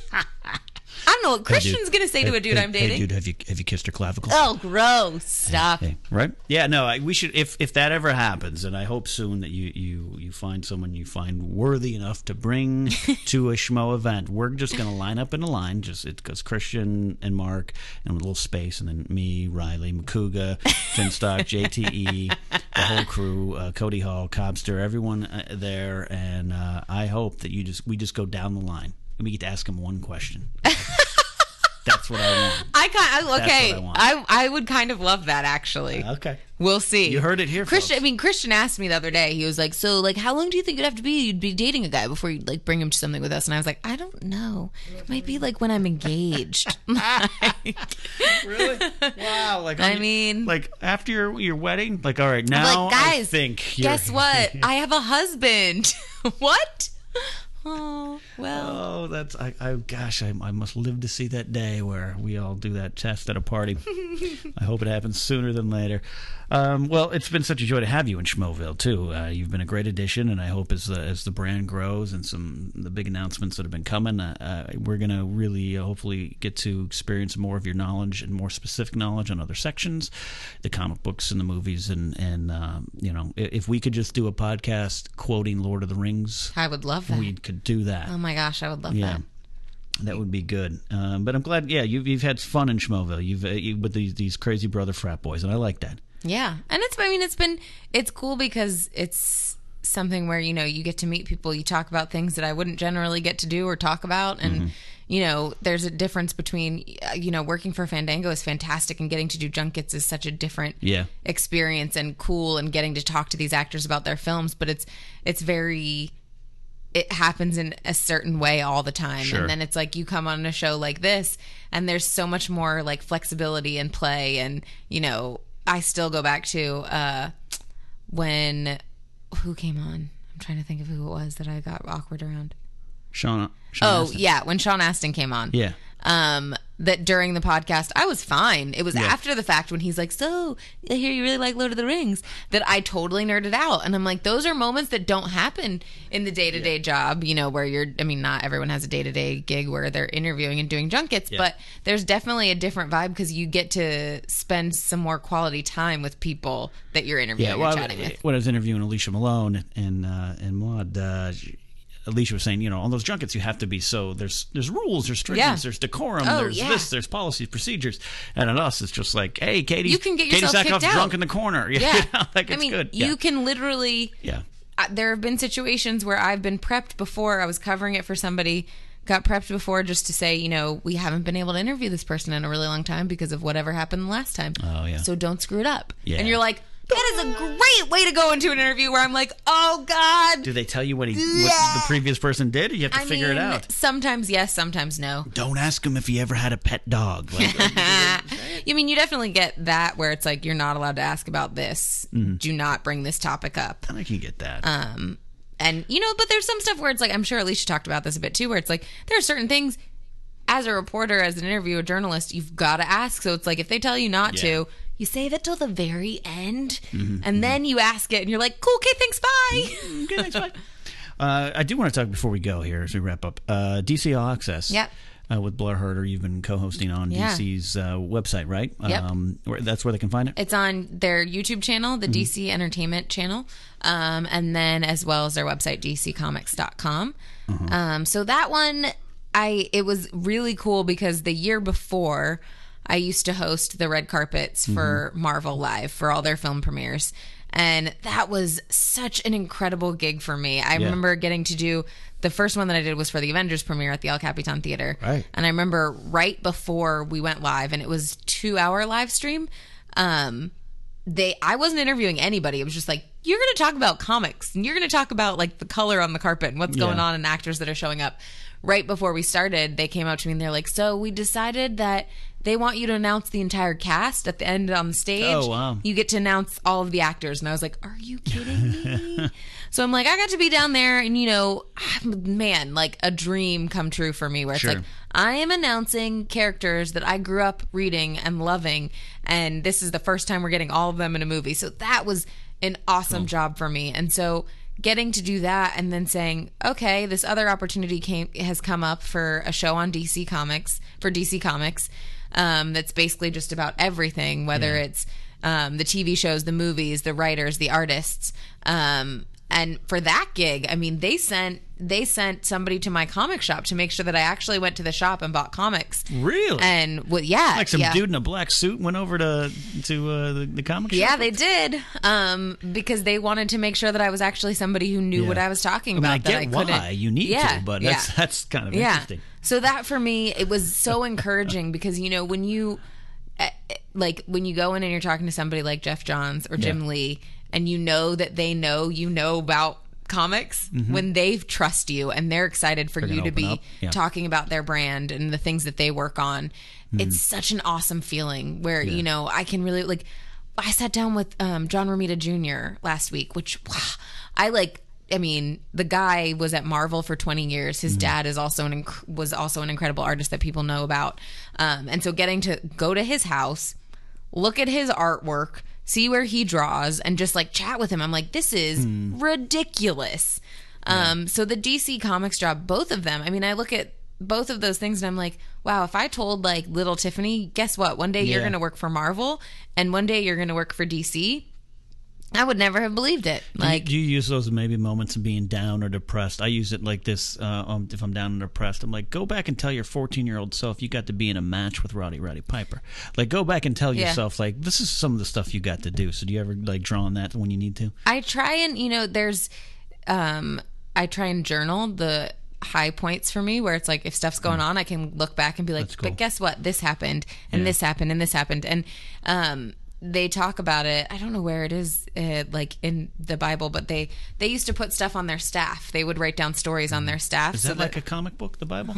I don't know what Christian's going to say to a dude I'm dating. Hey, dude, have you kissed her clavicle? Oh, gross. Stop. Hey, right? Yeah, no, we should, if that ever happens, and I hope soon that you find someone you find worthy enough to bring to a schmo event. We're just going to line up in a line. It goes Christian and Mark, and a little space, and then me, Riley, Makuga, Finstock, JTE, the whole crew, Cody Hall, Cobster, everyone there, and I hope that we just go down the line. We get to ask him one question. That's what I want. Okay. That's what I want. I would kind of love that, actually. Okay. We'll see. You heard it here, Christian. folks. I mean, Christian asked me the other day. He was like, "So, like, how long do you think you'd be dating a guy before you like bring him to something with us?" And I was like, "I don't know. It might be like when I'm engaged." Really? Wow. Like, I mean, like after your wedding, like, all right, now like, guys, I think you're... guess what? I have a husband. What? Oh, well. Oh, that's gosh, I must live to see that day where we all do that test at a party. I hope it happens sooner than later. Well, it's been such a joy to have you in Schmoville too. You've been a great addition, and I hope as the brand grows and the big announcements that have been coming, we're gonna really hopefully get to experience more of your knowledge and more specific knowledge on other sections, the comic books and the movies, and you know, if we could just do a podcast quoting Lord of the Rings, I would love that. We could do that. Oh my gosh, I would love that. That would be good. But I'm glad. Yeah, you've had fun in Schmoville. You've with these crazy brother frat boys, and I like that. Yeah, and it's cool because it's something where, you know, you get to meet people, you talk about things that I wouldn't generally get to do or talk about, and you know, there's a difference between, you know, working for Fandango is fantastic, and getting to do junkets is such a different experience and cool, and getting to talk to these actors about their films, but it's very. It happens in a certain way all the time. Sure. And then it's like you come on a show like this and there's so much more like flexibility and play. And, you know, I still go back to who came on? I'm trying to think of who it was that I got awkward around. Sean Astin. Yeah, when Sean Astin came on. Yeah. That during the podcast, I was fine. It was after the fact when he's like, "So, I hear you really like Lord of the Rings," that I totally nerded out. And I'm like, those are moments that don't happen in the day-to-day job, you know, where not everyone has a day-to-day gig where they're interviewing and doing junkets, but there's definitely a different vibe because you get to spend some more quality time with people that you're interviewing or chatting with. When I was interviewing Alicia Malone and Maud, Alicia was saying, you know, on those junkets you have to be there's rules, there's strictness, there's decorum, there's policies, procedures, and on us it's just like, hey, Katie, you can get yourself Katie Sackhoff's kicked out. drunk in the corner. Yeah, You know, like, it's good. You can literally. Yeah. There have been situations where I've been prepped before. I was covering it for somebody, got prepped before just to say, you know, we haven't been able to interview this person in a really long time because of whatever happened the last time. Oh yeah. So don't screw it up. Yeah. And you're like, that is a great way to go into an interview where I'm like, oh, God. Do they tell you what the previous person did, or you have to figure it out? Sometimes yes, sometimes no. Don't ask him if he ever had a pet dog. You mean, you definitely get that where it's like, you're not allowed to ask about this. Do not bring this topic up. I can get that. And, you know, but there's some stuff where it's like, I'm sure Alicia talked about this a bit too, where it's like, there are certain things as a reporter, as an interviewer, journalist, you've got to ask. So it's like, if they tell you not to, you save it till the very end, and then you ask it, and you're like, cool, okay, thanks, bye. Okay, thanks, bye. I do want to talk before we go here as we wrap up. DC All Access. Yep. With Blair Herter, you've been co-hosting on DC's website, right? Yep. That's where they can find it? It's on their YouTube channel, the DC Entertainment channel, and then as well as their website, dccomics.com. So that one, it was really cool because the year before, I used to host the red carpets for Marvel Live for all their film premieres. And that was such an incredible gig for me. I remember getting to do, the first one that I did was for the Avengers premiere at the El Capitan Theater. Right. And I remember right before we went live, and it was 2-hour live stream, I wasn't interviewing anybody. It was just like, you're going to talk about comics, and you're going to talk about like the color on the carpet and what's going on and actors that are showing up. Right before we started, they came up to me and they're like, so we decided that they want you to announce the entire cast at the end on the stage. Oh, wow. You get to announce all of the actors. And I was like, are you kidding me? So I'm like, I got to be down there, and, you know, man, like a dream come true for me, where it's like, I am announcing characters that I grew up reading and loving, and this is the first time we're getting all of them in a movie. So that was an awesome job for me. And so getting to do that, and then saying, okay, this other opportunity has come up for a show on DC Comics, that's basically just about everything, whether it's the TV shows, the movies, the writers, the artists. And for that gig, I mean, they sent somebody to my comic shop to make sure that I actually went to the shop and bought comics. Really? And like some dude in a black suit went over to the comic shop? Yeah, they did. Because they wanted to make sure that I was actually somebody who knew what I was talking about. I get why you need to, but that's kind of interesting. So that for me, it was so encouraging because, you know, when you go in and you're talking to somebody like Jeff Johns or Jim Lee, and you know that they know you know about comics, when they trust you and they're excited for you to be talking about their brand and the things that they work on, it's such an awesome feeling where, you know, I can really, like, I sat down with John Romita Jr. last week, which I mean, the guy was at Marvel for 20 years. His dad is also was also an incredible artist that people know about. And so getting to go to his house, look at his artwork, see where he draws, and just like chat with him, I'm like, this is ridiculous. So the DC Comics job, both of them, I mean, I look at both of those things and I'm like, wow, if I told like little Tiffany, guess what? One day you're going to work for Marvel and one day you're going to work for DC. I would never have believed it. Like, do you use those maybe moments of being down or depressed? I use it like this. If I'm down and depressed, I'm like, go back and tell your 14-year-old self you got to be in a match with Roddy Piper. Like, go back and tell yourself, like, this is some of the stuff you got to do. So do you ever like draw on that when you need to? I try and, you know, I try and journal the high points for me where it's like if stuff's going on, I can look back and be like, but guess what? This happened and this happened and this happened. And they talk about it. I don't know where it is, like in the Bible, but they used to put stuff on their staff. They would write down stories on their staff. Is that like a comic book, the Bible?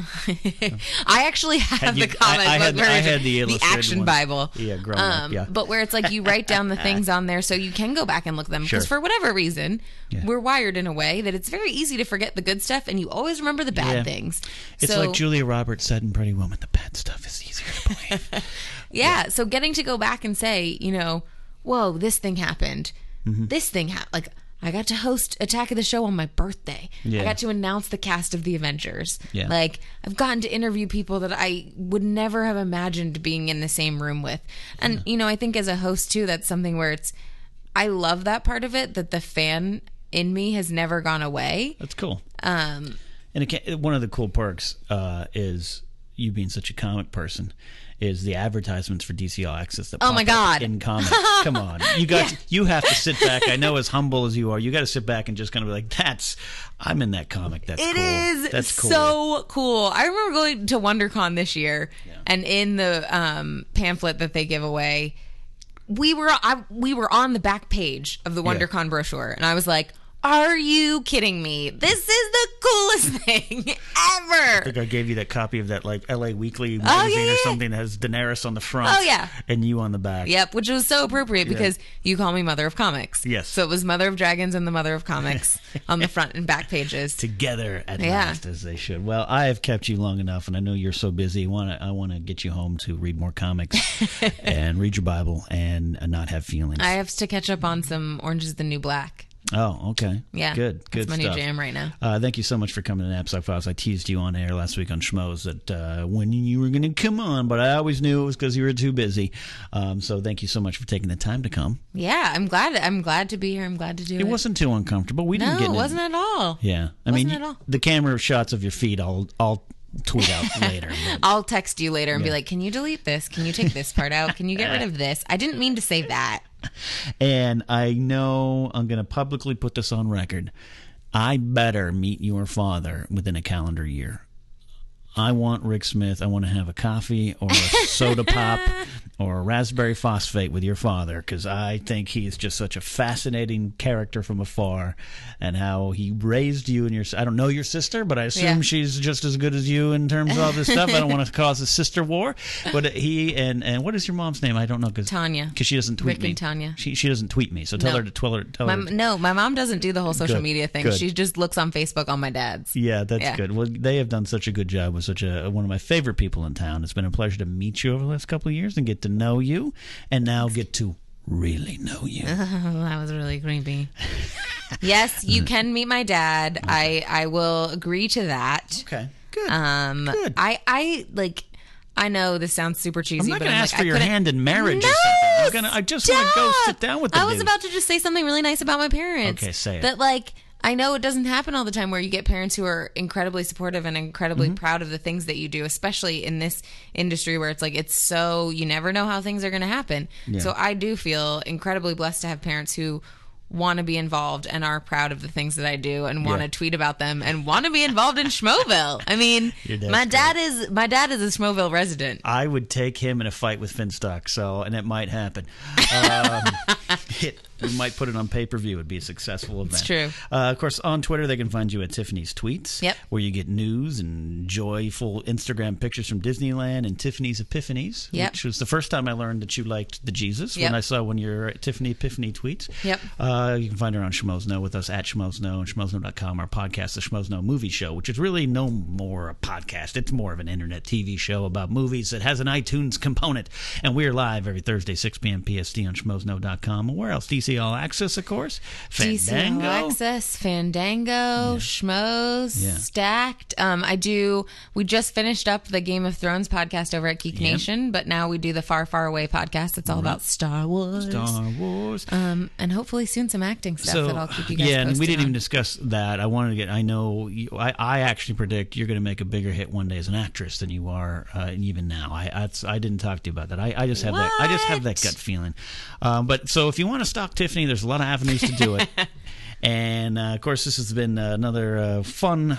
I actually have the comic book. I had the Action Bible. Yeah, growing up. Yeah, but where it's like you write down the things on there so you can go back and look at them because for whatever reason we're wired in a way that it's very easy to forget the good stuff and you always remember the bad things. It's like Julia Roberts said in Pretty Woman: the bad stuff is easier to believe. Yeah, so getting to go back and say, you know, whoa, this thing happened. This thing happened. Like, I got to host Attack of the Show on my birthday. I got to announce the cast of the Avengers. Like, I've gotten to interview people that I would never have imagined being in the same room with. And, you know, I think as a host, too, that's something where I love that part of it, that the fan in me has never gone away. That's cool. And one of the cool perks is you being such a comic person is the advertisements for DC All Access that pop up in comics. Come on. You have to sit back. I know as humble as you are, you got to sit back and just kind of be like, I'm in that comic. That's cool. It is That's cool. So cool. I remember going to WonderCon this year, and in the pamphlet that they give away, we were on the back page of the WonderCon brochure, and I was like, are you kidding me? This is the coolest thing ever. I think I gave you that copy of that like LA Weekly magazine or something that has Daenerys on the front. Oh, yeah. And you on the back. Yep, which was so appropriate because you call me Mother of Comics. Yes. So it was Mother of Dragons and the Mother of Comics on the front and back pages. Together at last, as they should. Well, I have kept you long enough, and I know you're so busy. I want to get you home to read more comics and read your Bible and not have feelings. I have to catch up on some Orange is the New Black. Oh, okay. Yeah. Good That's my stuff. new jam right now. Thank you so much for coming to Napzok Files. I teased you on air last week on Schmoes that when you were going to come on, but I always knew it was because you were too busy. So thank you so much for taking the time to come. Yeah, I'm glad to be here. I'm glad to do it. It wasn't too uncomfortable. We didn't get it wasn't at all. Yeah. I mean, the camera shots of your feet, I'll tweet out later. But. I'll text you later and be like, can you delete this? Can you take this part out? Can you get rid of this? I didn't mean to say that. And I know I'm going to publicly put this on record. I better meet your father within a calendar year. I want Rick Smith. I want to have a coffee or a soda pop or a raspberry phosphate with your father because I think he is just such a fascinating character from afar and how he raised you and your... I don't know your sister, but I assume she's just as good as you in terms of all this stuff. I don't want to cause a sister war. But he and what is your mom's name? I don't know. Tanya. Because she doesn't tweet Rick me. And Tanya. She doesn't tweet me, so tell her to... No, my mom doesn't do the whole social media thing. She just looks on Facebook on my dad's. Yeah, that's good. Well, they have done such a good job with such one of my favorite people in town. It's been a pleasure to meet you over the last couple of years and get to know you, and now get to really know you. Oh, that was really creepy. Yes, you can meet my dad. Okay. I will agree to that. Okay, good. Good. I know this sounds super cheesy. I'm not going to ask like, for your hand in marriage or something. I just want to go sit down with the I was about to just say something really nice about my parents. Okay, say it. That I know it doesn't happen all the time where you get parents who are incredibly supportive and incredibly proud of the things that you do, especially in this industry where it's so you never know how things are going to happen. Yeah. So I do feel incredibly blessed to have parents who want to be involved and are proud of the things that I do and want to Yeah. tweet about them and want to be involved in Schmoville. I mean, my dad is a Schmoville resident. I would take him in a fight with Finstock, and it might happen. We might put it on pay-per-view. It'd be a successful event. It's true. Of course, on Twitter, they can find you at Tiffany's Tweets, Yep. where you get news and joyful Instagram pictures from Disneyland and Tiffany's Epiphanies, Yep. which was the first time I learned that you liked the Jesus Yep. when I saw one of your Tiffany Epiphany tweets. Yep. You can find her on Schmozno with us at Schmozno and Schmozno.com, our podcast, The Schmozno Movie Show, which is really no more a podcast. It's more of an internet TV show about movies that has an iTunes component. And we're live every Thursday, 6 p.m. PST on Schmozno.com. And where else? DC All Access, of course. Fandango. DC All Access, Fandango, Schmoes, Yeah. Stacked. We just finished up the Game of Thrones podcast over at Geek Nation, but now we do the Far, Far Away podcast. It's all about Star Wars. Star Wars. And hopefully soon some acting stuff that I'll keep you guys yeah, and we posted didn't even on. discuss that. I wanted to get. I know. I actually predict you're going to make a bigger hit one day as an actress than you are even now. I didn't talk to you about that. I just have that. I just have that gut feeling. But so if you want to stalk Tiffany, there's a lot of avenues to do it. And, of course, this has been another fun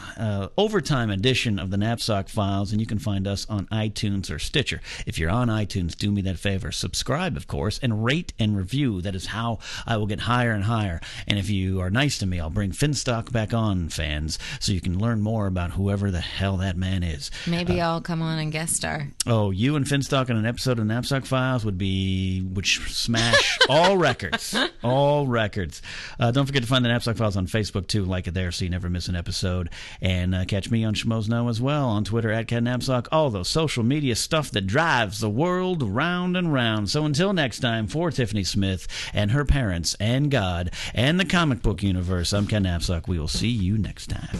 overtime edition of the Napzok Files, and you can find us on iTunes or Stitcher. If you're on iTunes, do me that favor. Subscribe, of course, and rate and review. That is how I will get higher and higher. And if you are nice to me, I'll bring Finstock back on, fans, so you can learn more about whoever the hell that man is. Maybe I'll come on and guest star. Oh, you and Finstock in an episode of Napzok Files would smash all records. All records. Don't forget to find the Napzok Files on Facebook, too. Like it there so you never miss an episode. And catch me on Schmozno as well, on Twitter at @Napzok. All those social media stuff that drives the world round and round. So until next time, for Tiffany Smith and her parents and God and the comic book universe, I'm Ken Napzok. We will see you next time.